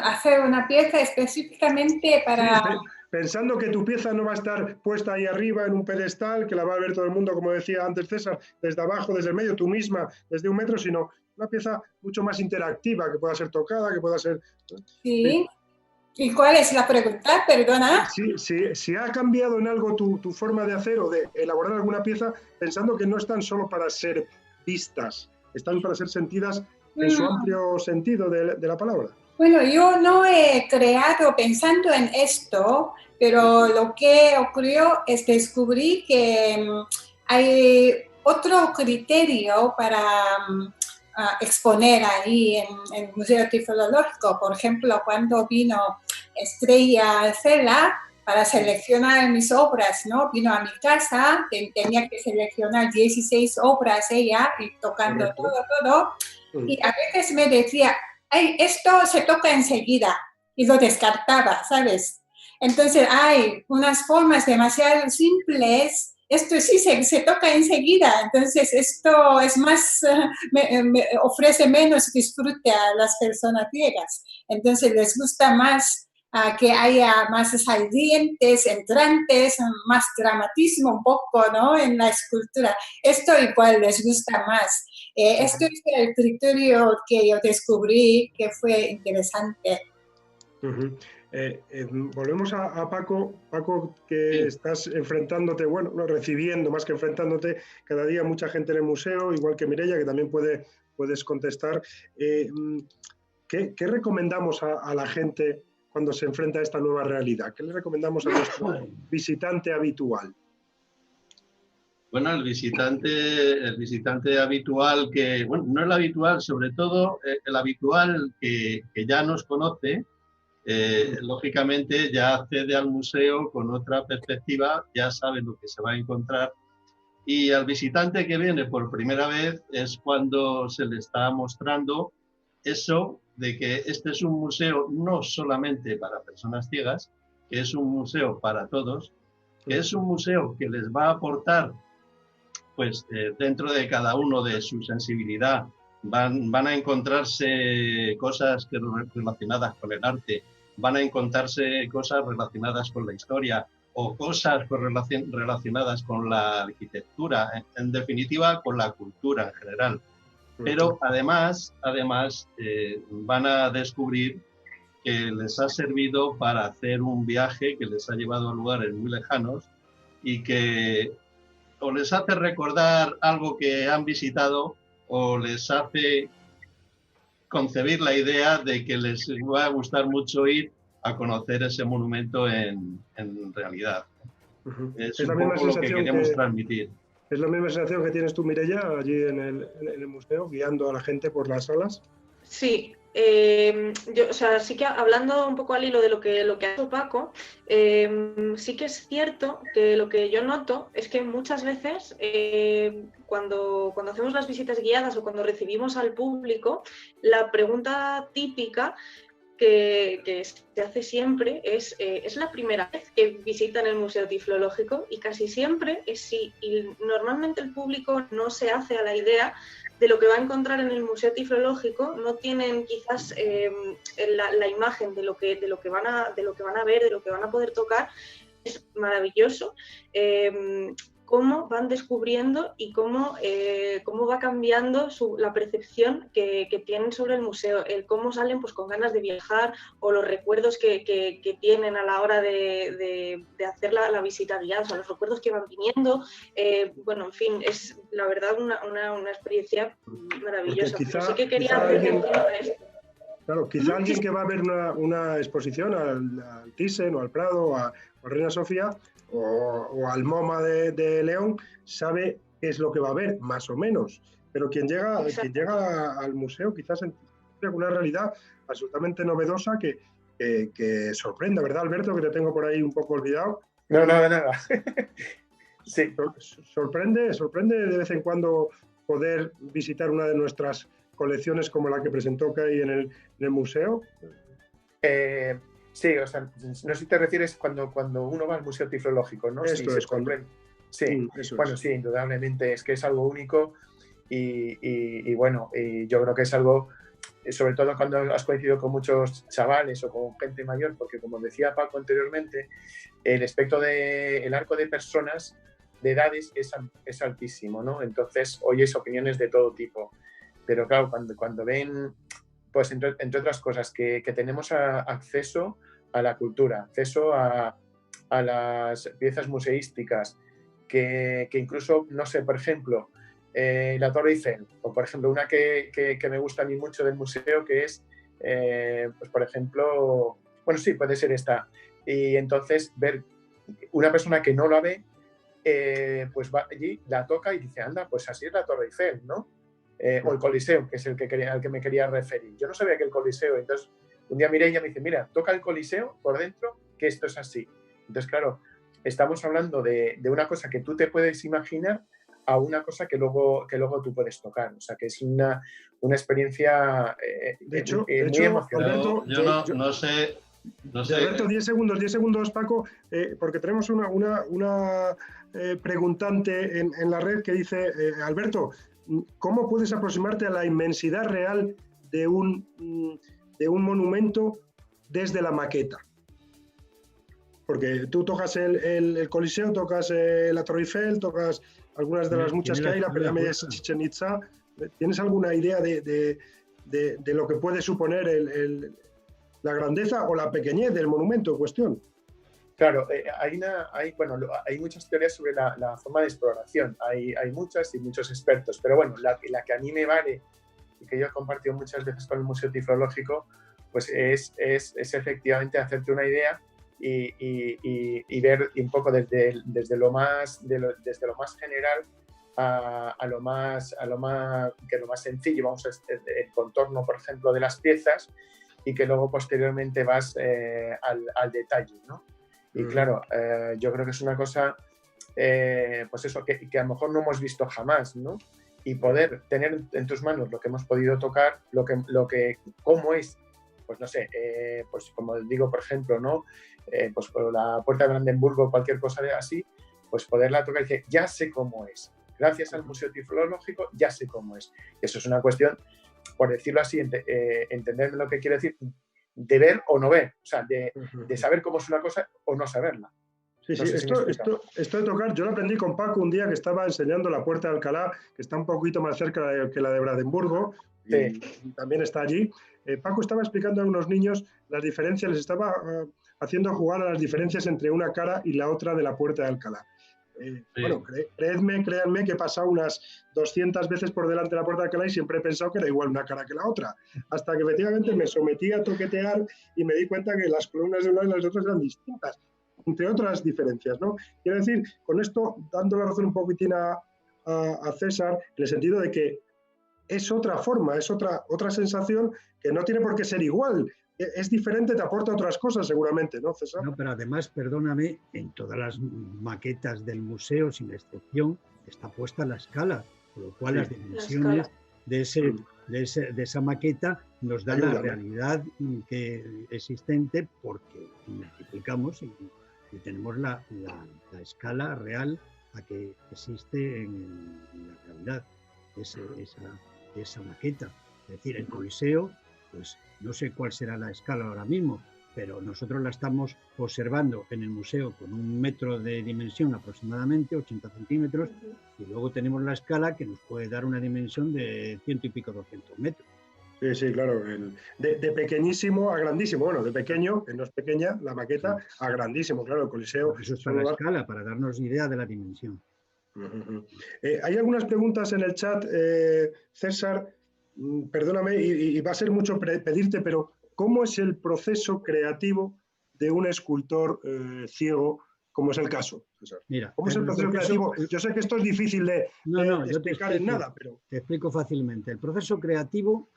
Speaker 2: Hacer una pieza específicamente para...
Speaker 1: Sí, pensando que tu pieza no va a estar puesta ahí arriba en un pedestal, que la va a ver todo el mundo, como decía antes César, desde abajo, desde el medio, tú misma, desde 1 metro, sino una pieza mucho más interactiva, que pueda ser tocada, que pueda ser...
Speaker 2: Sí. ¿Y cuál es la pregunta? Perdona.
Speaker 1: Si ha cambiado en algo tu forma de hacer o de elaborar alguna pieza, pensando que no están solo para ser vistas, están para ser sentidas en su amplio sentido de la palabra.
Speaker 2: Bueno, yo no he creado pensando en esto, pero lo que ocurrió es descubrir que hay otro criterio para exponer ahí en el Museo Tiflológico. Por ejemplo, cuando vino Estrella Cela para seleccionar mis obras, ¿no? Vino a mi casa, tenía que seleccionar 16 obras ella, y tocando todo. Y a veces me decía, ay, esto se toca enseguida, y lo descartaba, ¿sabes? Entonces hay unas formas demasiado simples, esto sí se toca enseguida, entonces esto es más, me ofrece menos disfrute a las personas ciegas, entonces les gusta más que haya más salientes, entrantes, más dramatismo un poco, ¿no? En la escultura, esto igual les gusta más. Esto es el criterio que yo descubrí que fue interesante.
Speaker 1: Volvemos a Paco. Paco, que estás enfrentándote, bueno, no, recibiendo más que enfrentándote cada día mucha gente en el museo, igual que Mireia, que también puedes contestar. ¿Qué recomendamos a la gente cuando se enfrenta a esta nueva realidad? ¿Qué le recomendamos a nuestro visitante habitual?
Speaker 5: Bueno, el visitante habitual que, bueno, no el habitual, sobre todo el habitual que ya nos conoce, lógicamente ya accede al museo con otra perspectiva, ya sabe lo que se va a encontrar. Y al visitante que viene por primera vez es cuando se le está mostrando eso de que este es un museo no solamente para personas ciegas, que es un museo para todos, que es un museo que les va a aportar, pues dentro de cada uno de su sensibilidad, van a encontrarse cosas relacionadas con el arte, van a encontrarse cosas relacionadas con la historia o cosas relacionadas con la arquitectura, en definitiva con la cultura en general. Pero además van a descubrir que les ha servido para hacer un viaje que les ha llevado a lugares muy lejanos y que o les hace recordar algo que han visitado o les hace concebir la idea de que les va a gustar mucho ir a conocer ese monumento en realidad. Es un poco lo que queremos transmitir.
Speaker 1: ¿Es la misma sensación que tienes tú, Mireia, allí en el museo, guiando a la gente por las salas?
Speaker 4: Sí, o sea, sí que hablando un poco al hilo de lo que ha hecho Paco, sí que es cierto que lo que yo noto es que muchas veces cuando hacemos las visitas guiadas o cuando recibimos al público, la pregunta típica que se hace siempre es la primera vez que visitan el Museo Tiflológico, y casi siempre es sí. Y normalmente el público no se hace a la idea de lo que va a encontrar en el Museo Tiflológico, no tienen quizás la imagen de lo que van a ver, de lo que van a poder tocar. Es maravilloso cómo van descubriendo y cómo va cambiando la percepción que tienen sobre el museo, el cómo salen pues con ganas de viajar, o los recuerdos que tienen a la hora de hacer la visita guiada, o sea, los recuerdos que van viniendo. Bueno, en fin, es la verdad una experiencia maravillosa.
Speaker 1: Quizá,
Speaker 4: sí que quería hacer esto.
Speaker 1: Claro, quizá alguien que va a ver una exposición al Thyssen o al Prado o a Reina Sofía o al MoMA de León sabe qué es lo que va a ver, más o menos. Pero quien llega al museo quizás encuentra una realidad absolutamente novedosa que sorprende, ¿verdad, Alberto? Que te tengo por ahí un poco olvidado.
Speaker 6: No, nada. Sí.
Speaker 1: Sorprende de vez en cuando poder visitar una de nuestras colecciones como la que presentó Kai en el museo.
Speaker 6: Sí, o sea, no sé si te refieres cuando uno va al Museo Tiflológico, ¿no?
Speaker 1: Esto
Speaker 6: sí,
Speaker 1: es cuando...
Speaker 6: Sí, bueno, sí, indudablemente es que es algo único y bueno, y yo creo que es algo, sobre todo cuando has coincidido con muchos chavales o con gente mayor, porque como decía Paco anteriormente, el arco de personas, de edades, es altísimo, ¿no? Entonces oyes opiniones de todo tipo. Pero claro, cuando ven, pues entre otras cosas, que tenemos acceso a la cultura, acceso a las piezas museísticas, que incluso, no sé, por ejemplo, la Torre Eiffel, o por ejemplo, una que me gusta a mí mucho del museo, que es, pues por ejemplo, bueno, sí, puede ser esta. Y entonces ver una persona que no la ve, pues va allí, la toca y dice, anda, pues así es la Torre Eiffel, ¿no? O el Coliseo, que es al que me quería referir. Yo no sabía que el Coliseo, entonces un día Mireia me dice, mira, toca el Coliseo por dentro, que esto es así. Entonces, claro, estamos hablando de una cosa que tú te puedes imaginar a una cosa que luego tú puedes tocar. O sea, que es una experiencia
Speaker 1: de hecho,
Speaker 6: muy emocionante.
Speaker 5: Alberto, yo no sé.
Speaker 1: Alberto, 10 segundos, Paco, porque tenemos una preguntante en la red que dice, Alberto, ¿cómo puedes aproximarte a la inmensidad real de un monumento desde la maqueta? Porque tú tocas el Coliseo, tocas la Torre Eiffel, tocas algunas de las muchas que hay, la pirámide de Chichén Itzá. ¿Tienes alguna idea de lo que puede suponer la grandeza o la pequeñez del monumento en cuestión?
Speaker 6: Claro, hay muchas teorías sobre la forma de exploración, hay muchas y muchos expertos, pero bueno, la que a mí me vale y que yo he compartido muchas veces con el Museo Tiflológico, pues es efectivamente hacerte una idea y ver un poco desde lo más general a lo más sencillo, vamos a el contorno, por ejemplo, de las piezas, y que luego posteriormente vas al detalle, ¿no? Y claro, yo creo que es una cosa, pues eso, que a lo mejor no hemos visto jamás, ¿no? Y poder tener en tus manos lo que hemos podido tocar, cómo es, pues no sé, pues como digo, por ejemplo, ¿no? Pues por la Puerta de Brandenburgo, cualquier cosa así, pues poderla tocar y decir, ya sé cómo es. Gracias al Museo Tiflológico, ya sé cómo es. Eso es una cuestión, por decirlo así, entender lo que quiero decir, de ver o no ver, o sea, de saber cómo es una cosa o no saberla.
Speaker 1: Sí,
Speaker 6: no
Speaker 1: sí,
Speaker 6: si
Speaker 1: esto de tocar, yo lo aprendí con Paco un día que estaba enseñando la Puerta de Alcalá, que está un poquito más cerca que la de Brandenburgo, y también está allí. Paco estaba explicando a unos niños las diferencias, les estaba haciendo jugar a las diferencias entre una cara y la otra de la Puerta de Alcalá. Bueno, créanme que he pasado unas 200 veces por delante de la Puerta de Alcalá y siempre he pensado que era igual una cara que la otra, hasta que efectivamente me sometí a toquetear y me di cuenta que las columnas de una y las otras eran distintas, entre otras diferencias, ¿no? Quiero decir, con esto, dando la razón un poquitín a César, en el sentido de que es otra forma, es otra sensación que no tiene por qué ser igual. Es diferente, te aporta otras cosas seguramente, ¿no, César?
Speaker 3: No, pero además, perdóname, en todas las maquetas del museo, sin excepción, está puesta la escala, con lo cual las dimensiones de esa maqueta nos dan la realidad existente, porque multiplicamos y tenemos la escala real a que existe en la realidad esa maqueta. Es decir, el Coliseo, pues no sé cuál será la escala ahora mismo, pero nosotros la estamos observando en el museo con 1 metro de dimensión aproximadamente, 80 centímetros, y luego tenemos la escala que nos puede dar una dimensión de 100 y pico, 200 metros.
Speaker 1: Sí, sí, claro. De pequeñísimo a grandísimo. Bueno, de pequeño, que no es pequeña, la maqueta, a grandísimo, claro, el Coliseo.
Speaker 3: Eso es para la escala, para darnos idea de la dimensión.
Speaker 1: Hay algunas preguntas en el chat, César, perdóname, y va a ser mucho pedirte, pero ¿cómo es el proceso creativo de un escultor ciego, como es el caso, César?
Speaker 3: Mira,
Speaker 1: ¿cómo es el proceso creativo? Yo sé que esto es difícil de explicar en nada, pero...
Speaker 3: Te explico fácilmente. El proceso creativo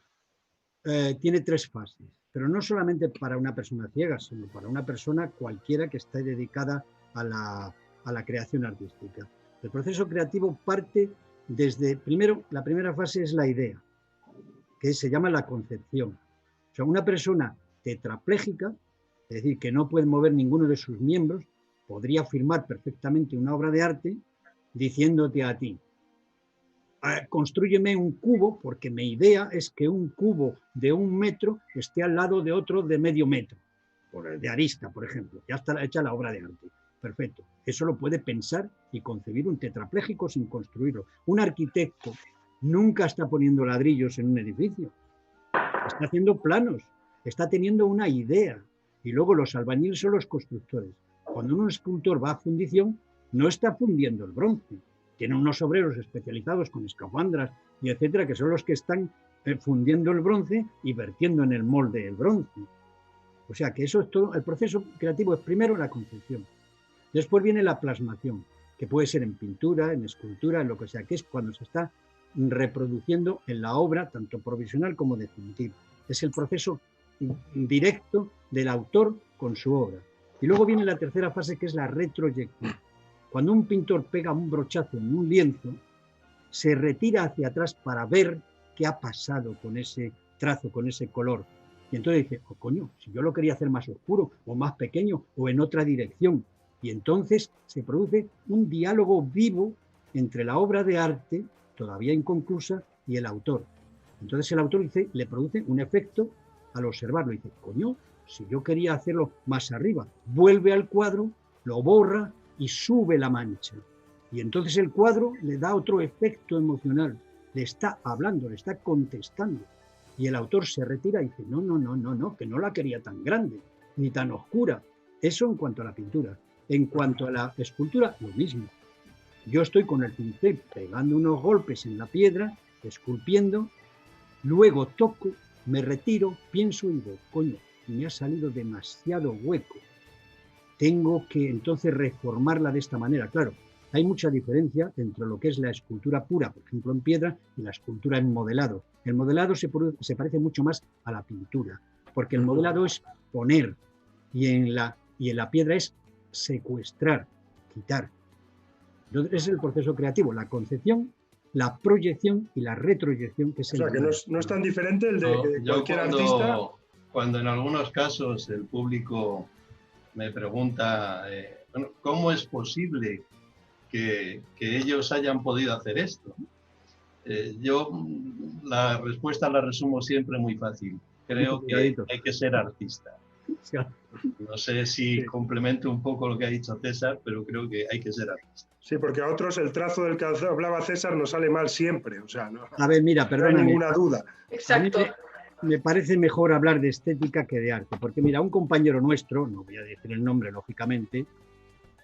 Speaker 3: tiene 3 fases, pero no solamente para una persona ciega, sino para una persona cualquiera que esté dedicada a la creación artística. El proceso creativo parte desde, primero, la primera fase es la idea, que se llama la concepción. O sea, una persona tetrapléjica, es decir, que no puede mover ninguno de sus miembros, podría firmar perfectamente una obra de arte diciéndote a ti: constrúyeme un cubo, porque mi idea es que un cubo de 1 metro esté al lado de otro de medio metro, de arista, por ejemplo. Ya está hecha la obra de arte. Perfecto. Eso lo puede pensar y concebir un tetrapléjico sin construirlo. Un arquitecto nunca está poniendo ladrillos en un edificio. Está haciendo planos, está teniendo una idea. Y luego los albañiles son los constructores. Cuando un escultor va a fundición, no está fundiendo el bronce. Tiene unos obreros especializados con escafandras y etcétera, que son los que están fundiendo el bronce y vertiendo en el molde el bronce. O sea que eso es todo. El proceso creativo es primero la concepción. Después viene la plasmación, que puede ser en pintura, en escultura, en lo que sea, que es cuando se está reproduciendo en la obra, tanto provisional como definitiva. Es el proceso directo del autor con su obra. Y luego viene la tercera fase, que es la retroyección. Cuando un pintor pega un brochazo en un lienzo, se retira hacia atrás para ver qué ha pasado con ese trazo, con ese color. Y entonces dice: oh, coño, si yo lo quería hacer más oscuro, o más pequeño, o en otra dirección. Y entonces se produce un diálogo vivo entre la obra de arte, todavía inconclusa, y el autor. Entonces el autor le produce un efecto al observarlo. Dice: coño, si yo quería hacerlo más arriba, vuelve al cuadro, lo borra y sube la mancha. Y entonces el cuadro le da otro efecto emocional. Le está hablando, le está contestando. Y el autor se retira y dice: no, que no la quería tan grande, ni tan oscura. Eso en cuanto a la pintura. En cuanto a la escultura, lo mismo. Yo estoy con el pincel pegando unos golpes en la piedra, esculpiendo, luego toco, me retiro, pienso y digo: coño, me ha salido demasiado hueco. Tengo que entonces reformarla de esta manera. Claro, hay mucha diferencia entre lo que es la escultura pura, por ejemplo en piedra, y la escultura en modelado. El modelado se parece mucho más a la pintura, porque el modelado es poner y en la piedra es secuestrar, quitar. Entonces, ese es el proceso creativo, la concepción, la proyección y la retroyección, que es
Speaker 1: o sea, que no es tan diferente el de cualquier artista.
Speaker 5: Cuando en algunos casos el público me pregunta ¿cómo es posible que ellos hayan podido hacer esto? Yo la respuesta la resumo siempre muy fácil. Creo que hay que ser artista. No sé si complemento un poco lo que ha dicho César, pero creo que hay que ser artista.
Speaker 1: Sí, porque a otros el trazo del que hablaba César nos sale mal siempre. O sea, no,
Speaker 3: a ver, mira, perdóname,
Speaker 1: no hay ninguna duda.
Speaker 4: Exacto.
Speaker 3: Me parece mejor hablar de estética que de arte, porque mira, un compañero nuestro, no voy a decir el nombre lógicamente,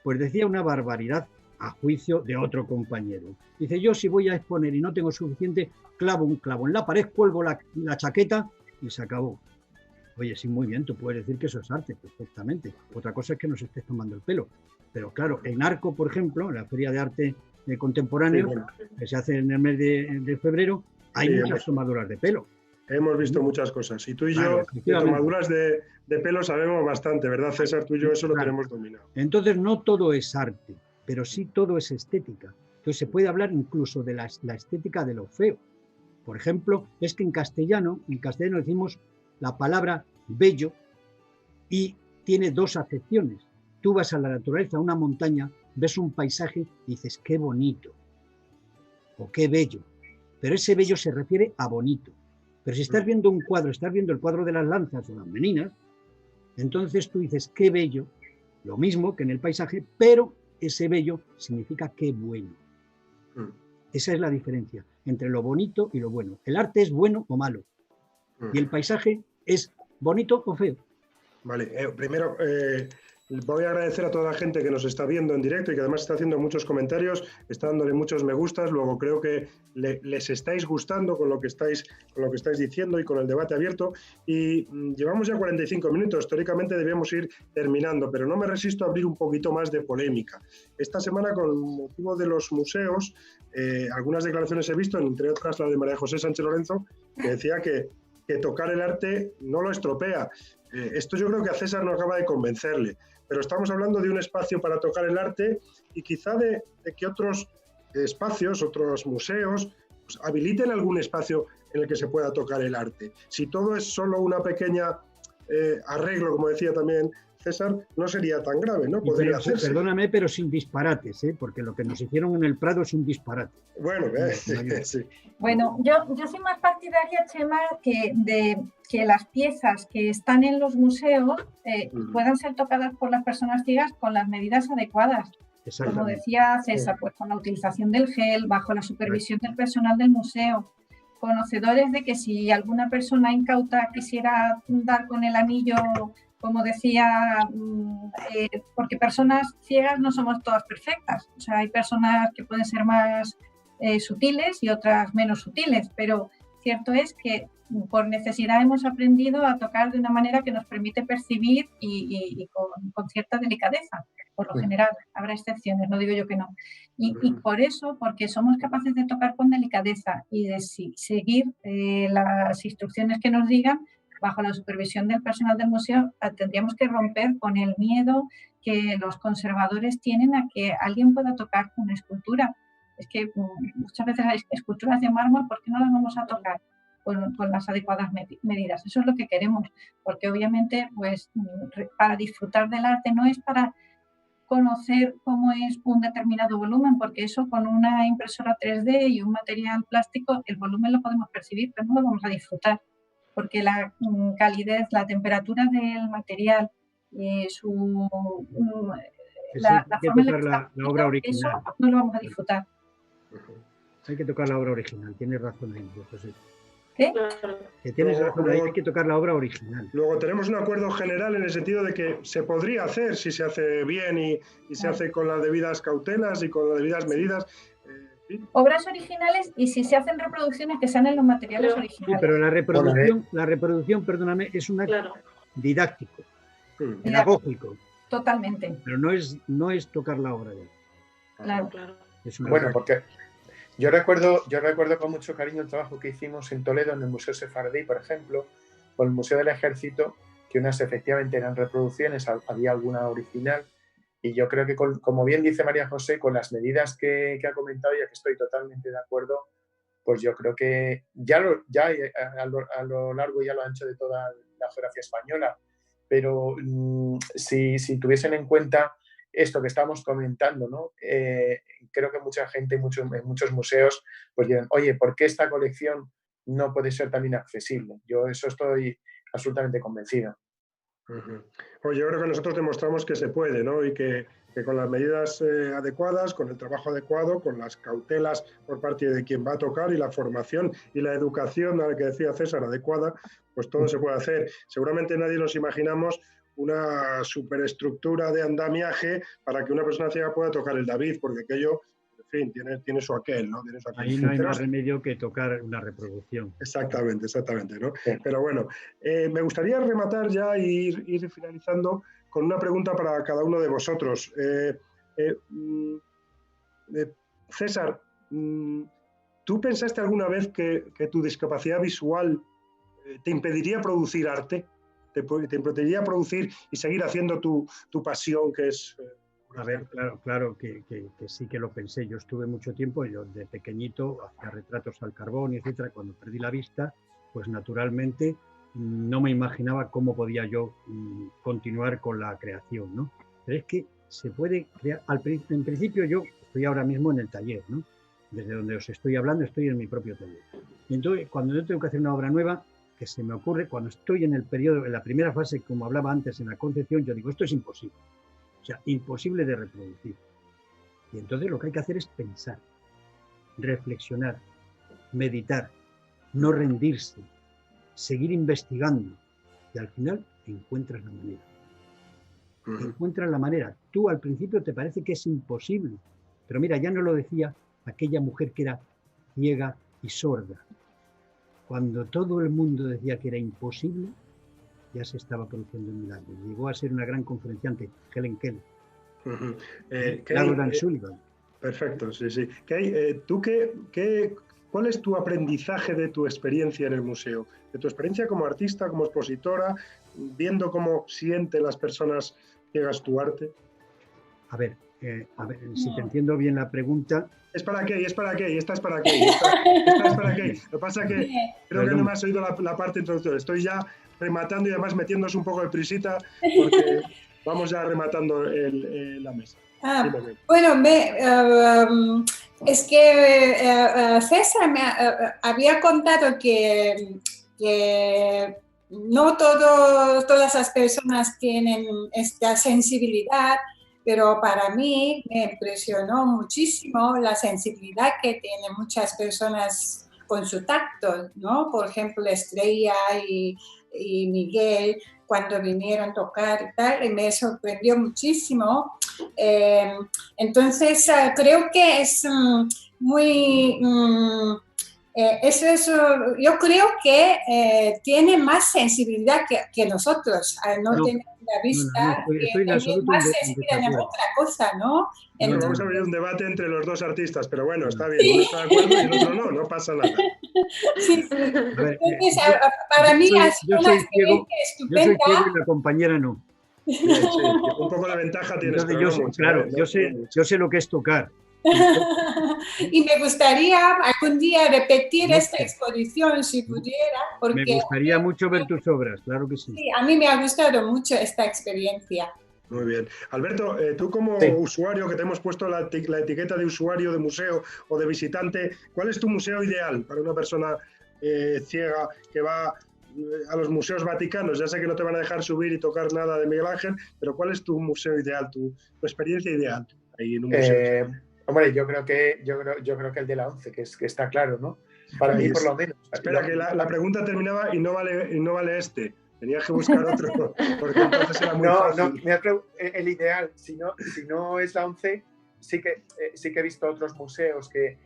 Speaker 3: pues decía una barbaridad a juicio de otro compañero. Dice: yo si voy a exponer y no tengo suficiente, clavo un clavo en la pared, cuelgo la chaqueta y se acabó. Oye, sí, muy bien, tú puedes decir que eso es arte, perfectamente. Otra cosa es que nos estés tomando el pelo. Pero claro, en Arco, por ejemplo, en la Feria de Arte Contemporáneo, que se hace en el mes de febrero, Hay
Speaker 1: Sí,
Speaker 3: muchas tomaduras de pelo.
Speaker 1: Hemos visto muchas cosas. Y tú y
Speaker 3: Claro,
Speaker 1: yo, de
Speaker 3: efectivamente.
Speaker 1: tomaduras de pelo sabemos bastante, ¿verdad, César? Tú y yo eso lo
Speaker 3: Claro.
Speaker 1: tenemos dominado.
Speaker 3: Entonces no todo es arte, pero sí todo es estética. Entonces se puede hablar incluso de la estética de lo feo. Por ejemplo, es que en castellano decimos la palabra bello y tiene dos acepciones. Tú vas a la naturaleza, a una montaña, ves un paisaje y dices, qué bonito o qué bello. Pero ese bello se refiere a bonito. Pero si estás viendo un cuadro, estás viendo el cuadro de las lanzas o las meninas, entonces tú dices, qué bello, lo mismo que en el paisaje, pero ese bello significa qué bueno. Esa es la diferencia entre lo bonito y lo bueno. El arte es bueno o malo. Y el paisaje es bonito o feo.
Speaker 1: Vale, primero voy a agradecer a toda la gente que nos está viendo en directo y que además está haciendo muchos comentarios, está dándole muchos me gustas, luego creo que les estáis gustando con lo que estáis diciendo y con el debate abierto y llevamos ya 45 minutos, teóricamente debíamos ir terminando, pero no me resisto a abrir un poquito más de polémica. Esta semana, con motivo de los museos, algunas declaraciones he visto, entre otras la de María José Sánchez Lorenzo, que decía que tocar el arte no lo estropea. Esto yo creo que a César no acaba de convencerle, pero estamos hablando de un espacio para tocar el arte y quizá de que otros espacios, otros museos, pues, habiliten algún espacio en el que se pueda tocar el arte. Si todo es solo una pequeña arreglo, como decía también César, no sería tan grave, ¿no? Podría hacerse.
Speaker 3: Perdóname, pero sin disparates, porque lo que nos hicieron en el Prado es un disparate.
Speaker 1: Bueno, sí.
Speaker 7: Bueno, yo soy más partidaria, Chema, de que las piezas que están en los museos puedan ser tocadas por las personas ciegas con las medidas adecuadas. Como decía César, pues con la utilización del gel, bajo la supervisión del personal del museo, conocedores de que si alguna persona incauta quisiera dar con el anillo, como decía, porque personas ciegas no somos todas perfectas. O sea, hay personas que pueden ser más sutiles y otras menos sutiles, pero cierto es que por necesidad hemos aprendido a tocar de una manera que nos permite percibir y con cierta delicadeza. Por lo general, habrá excepciones, no digo yo que no. Y por eso, porque somos capaces de tocar con delicadeza y de seguir las instrucciones que nos digan, bajo la supervisión del personal del museo, tendríamos que romper con el miedo que los conservadores tienen a que alguien pueda tocar una escultura. Es que muchas veces hay esculturas de mármol, ¿por qué no las vamos a tocar con las adecuadas medidas? Eso es lo que queremos, porque obviamente pues, para disfrutar del arte no es para conocer cómo es un determinado volumen, porque eso con una impresora 3D y un material plástico, el volumen lo podemos percibir, pero no lo vamos a disfrutar, porque la calidez, la temperatura del material, la forma en la que está
Speaker 3: la obra original.
Speaker 7: Eso no lo vamos a disfrutar.
Speaker 3: Hay que tocar la obra original, tienes razón ahí, José.
Speaker 7: ¿Qué?
Speaker 3: Que tienes razón ahí, hay que tocar la obra original.
Speaker 1: Luego tenemos un acuerdo general en el sentido de que se podría hacer si se hace bien y se hace con las debidas cautelas y con las debidas medidas.
Speaker 7: ¿Sí? Obras originales y si se hacen reproducciones que sean en los materiales originales.
Speaker 3: Sí, pero la reproducción, perdóname, es un acto didáctico, pedagógico.
Speaker 7: Totalmente.
Speaker 3: Pero no es tocar la obra de él.
Speaker 7: Claro.
Speaker 6: Bueno, porque yo recuerdo con mucho cariño el trabajo que hicimos en Toledo, en el Museo Sefardí, por ejemplo, o el Museo del Ejército, que unas efectivamente eran reproducciones, había alguna original, y yo creo que, como bien dice María José, con las medidas que ha comentado, ya que estoy totalmente de acuerdo, pues yo creo que ya a lo largo y a lo ancho de toda la geografía española, pero si tuviesen en cuenta esto que estamos comentando, ¿no? Creo que mucha gente en muchos museos pues dirán, oye, ¿por qué esta colección no puede ser también accesible? Yo eso estoy absolutamente convencido.
Speaker 1: Pues yo creo que nosotros demostramos que se puede, ¿no? Y que con las medidas adecuadas, con el trabajo adecuado, con las cautelas por parte de quien va a tocar y la formación y la educación a la que decía César adecuada, pues todo se puede hacer. Seguramente nadie nos imaginamos una superestructura de andamiaje para que una persona ciega pueda tocar el David, porque aquello, en fin, tiene su aquel, ¿no? Tiene su aquel.
Speaker 3: Ahí no hay más remedio que tocar una reproducción.
Speaker 1: Exactamente, ¿no? Sí. Pero bueno, me gustaría rematar ya e ir finalizando con una pregunta para cada uno de vosotros. César, ¿tú pensaste alguna vez que tu discapacidad visual te impediría producir arte? ¿Te impediría producir y seguir haciendo tu pasión, que es...
Speaker 3: A ver, claro que sí que lo pensé. Yo estuve mucho tiempo, yo de pequeñito hacía retratos al carbón, etcétera. Cuando perdí la vista, pues naturalmente no me imaginaba cómo podía yo continuar con la creación, ¿no? Pero es que se puede crear. En principio yo estoy ahora mismo en el taller, ¿no? Desde donde os estoy hablando estoy en mi propio taller. Y entonces, cuando yo tengo que hacer una obra nueva, que se me ocurre, cuando estoy en el periodo, en la primera fase, como hablaba antes, en la concepción, yo digo, esto es imposible. O sea, imposible de reproducir. Y entonces lo que hay que hacer es pensar, reflexionar, meditar, no rendirse, seguir investigando. Y al final encuentras la manera. Encuentras la manera. Tú al principio te parece que es imposible. Pero mira, ya no lo decía aquella mujer que era ciega y sorda. Cuando todo el mundo decía que era imposible, ya se estaba produciendo un milagro. Llegó a ser una gran conferenciante, Helen Keller.
Speaker 1: Kay,
Speaker 3: Sullivan.
Speaker 1: Perfecto, sí, sí. Kay, ¿cuál es tu aprendizaje de tu experiencia en el museo? De tu experiencia como artista, como expositora, viendo cómo sienten las personas ciegas tu arte.
Speaker 3: A ver, si te entiendo bien la pregunta...
Speaker 1: Es para Kay, esta es para Kay. Esta es para Kay. Lo que pasa es que creo que no me has oído la parte introductoria. Estoy ya rematando y además metiéndose un poco de prisita porque vamos ya rematando la mesa.
Speaker 2: Bueno, es que César me había contado que no todas las personas tienen esta sensibilidad, pero para mí me impresionó muchísimo la sensibilidad que tienen muchas personas con su tacto, ¿no? Por ejemplo, Estrella y Miguel, cuando vinieron a tocar y tal, y me sorprendió muchísimo. Entonces, creo que es muy... yo creo que tiene más sensibilidad que nosotros, al no tener la vista,
Speaker 3: estoy en absoluto
Speaker 2: más sensibilidad en otra cosa, ¿no?
Speaker 1: Entonces, vamos a abrir un debate entre los dos artistas, pero bueno, está bien, uno está de acuerdo y el otro no pasa nada.
Speaker 2: Sí. Entonces, para mí ha sido una experiencia estupenda.
Speaker 3: Yo soy ciego y la compañera no.
Speaker 1: Sí, un poco de ventaja tienes.
Speaker 3: Entonces, yo sé lo que es tocar.
Speaker 2: Y me gustaría algún día repetir esta exposición si pudiera, porque
Speaker 3: me gustaría mucho ver tus obras, claro que sí.
Speaker 2: Sí, a mí me ha gustado mucho esta experiencia.
Speaker 1: Muy bien. Alberto, tú como usuario, que te hemos puesto la etiqueta de usuario de museo o de visitante, ¿cuál es tu museo ideal para una persona ciega que va a los museos vaticanos? Ya sé que no te van a dejar subir y tocar nada de Miguel Ángel, pero ¿cuál es tu museo ideal, tu experiencia ideal ahí en un museo?
Speaker 6: Hombre, yo creo que el de la ONCE, que está claro, ¿no? Para mí, por lo menos.
Speaker 1: Espera, que la pregunta terminaba y no vale este. Tenías que buscar otro, porque entonces era muy fácil.
Speaker 6: No, el ideal, si no es la ONCE, sí que he visto otros museos que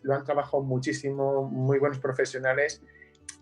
Speaker 6: lo han trabajado muchísimo, muy buenos profesionales,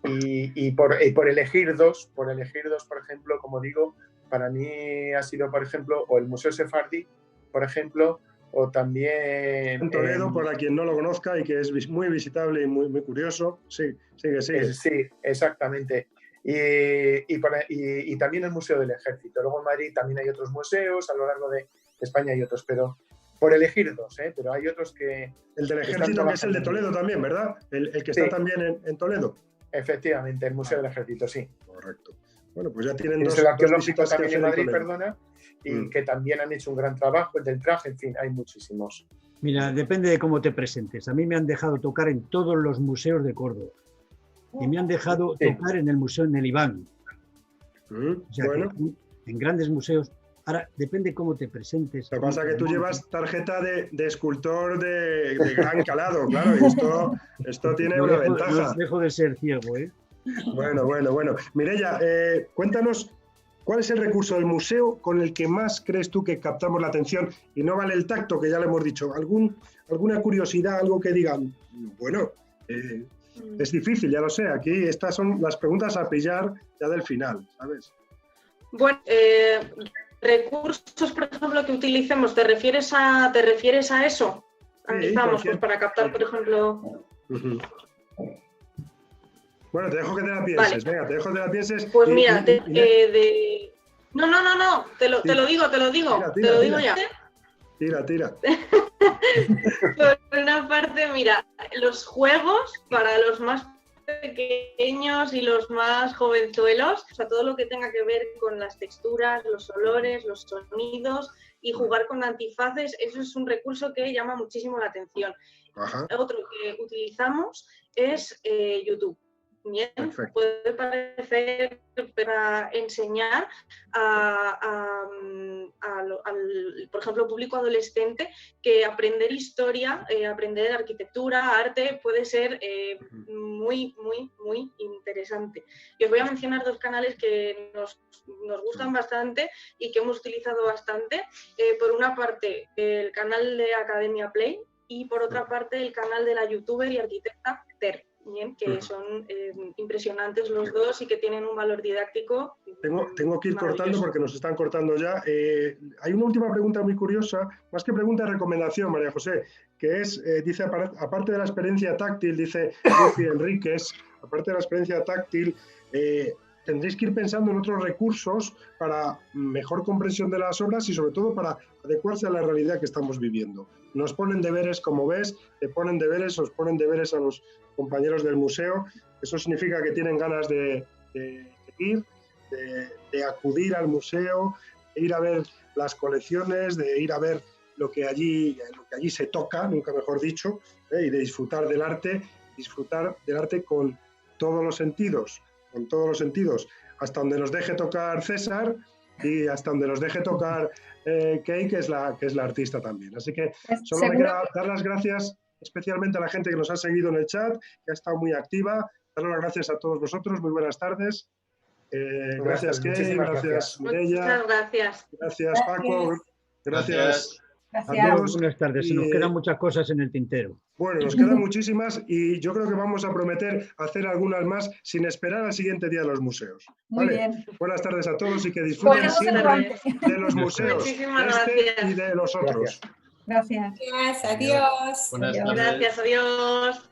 Speaker 6: y por elegir dos, por ejemplo, como digo, para mí ha sido, por ejemplo, o el Museo Sefardí, por ejemplo, o también...
Speaker 1: En Toledo, para quien no lo conozca y que es muy visitable y muy, muy curioso. Sí, sigue.
Speaker 6: Sí, exactamente. Y también el Museo del Ejército. Luego en Madrid también hay otros museos, a lo largo de España hay otros, pero por elegir dos, pero hay otros que...
Speaker 1: El del Ejército que es el de Toledo también, ¿verdad? El que está también en Toledo.
Speaker 6: Efectivamente, el Museo del Ejército, sí.
Speaker 1: Correcto. Bueno, pues ya tienen
Speaker 6: dos visitas también en Madrid, perdona, y que también han hecho un gran trabajo, el del traje, en fin, hay muchísimos.
Speaker 3: Mira, depende de cómo te presentes. A mí me han dejado tocar en todos los museos de Córdoba. Y me han dejado tocar en el museo en el Iván. O sea, bueno, en grandes museos. Ahora, depende cómo te presentes.
Speaker 1: Lo que pasa es que tú llevas tarjeta de escultor de gran calado, claro, y esto tiene una ventaja.
Speaker 3: No dejo de ser ciego, ¿eh?
Speaker 1: Bueno. Mireia, cuéntanos, ¿cuál es el recurso del museo con el que más crees tú que captamos la atención? Y no vale el tacto, que ya le hemos dicho. ¿Alguna curiosidad, algo que digan? Bueno, es difícil, ya lo sé. Aquí estas son las preguntas a pillar ya del final, ¿sabes?
Speaker 4: Bueno, recursos, por ejemplo, que utilicemos, ¿te refieres a eso? analizamos pues, para captar, por ejemplo...
Speaker 1: Bueno, te dejo que te la pienses. Vale. Venga, te dejo que te la pienses.
Speaker 4: Pues mira, No, te lo digo.
Speaker 1: Tira,
Speaker 4: te lo digo ya.
Speaker 1: Tira.
Speaker 4: Por una parte, mira, los juegos para los más pequeños y los más jovenzuelos, o sea, todo lo que tenga que ver con las texturas, los olores, los sonidos y jugar con antifaces, eso es un recurso que llama muchísimo la atención.
Speaker 1: Ajá.
Speaker 4: Otro que utilizamos es YouTube. Bien, perfecto. Puede parecer para enseñar por ejemplo, público adolescente que aprender historia, aprender arquitectura, arte puede ser muy interesante. Y os voy a mencionar 2 canales que nos gustan bastante y que hemos utilizado bastante. Por una parte, el canal de Academia Play y por otra parte, el canal de la youtuber y arquitecta Ter. Bien, que son impresionantes los dos y que tienen un valor didáctico.
Speaker 1: Tengo que ir cortando porque nos están cortando ya. Hay una última pregunta muy curiosa, más que pregunta, recomendación, María José, que es, dice, aparte de la experiencia táctil, dice Lucy Enríquez, aparte de la experiencia táctil, tendréis que ir pensando en otros recursos para mejor comprensión de las obras y sobre todo para adecuarse a la realidad que estamos viviendo. Nos ponen deberes, como ves, os ponen deberes a los compañeros del museo. Eso significa que tienen ganas de ir, de acudir al museo, de ir a ver las colecciones, de ir a ver lo que allí se toca, nunca mejor dicho, y de disfrutar del arte con todos los sentidos, hasta donde nos deje tocar César y hasta donde nos deje tocar Kay, que es la artista también. Así que solo me queda dar las gracias especialmente a la gente que nos ha seguido en el chat, que ha estado muy activa. Dar las gracias a todos vosotros, muy buenas tardes. Gracias Kay, gracias Mireia.
Speaker 4: Muchas gracias.
Speaker 1: Gracias Paco. Gracias.
Speaker 3: A todos. Buenas tardes, se nos quedan muchas cosas en el tintero.
Speaker 1: Bueno, nos quedan muchísimas y yo creo que vamos a prometer hacer algunas más sin esperar al siguiente día de los museos.
Speaker 7: Muy bien.
Speaker 1: Buenas tardes a todos y que disfruten siempre de los museos y de los otros.
Speaker 7: Gracias.
Speaker 2: Adiós.
Speaker 5: Buenas tardes.
Speaker 4: Gracias, adiós.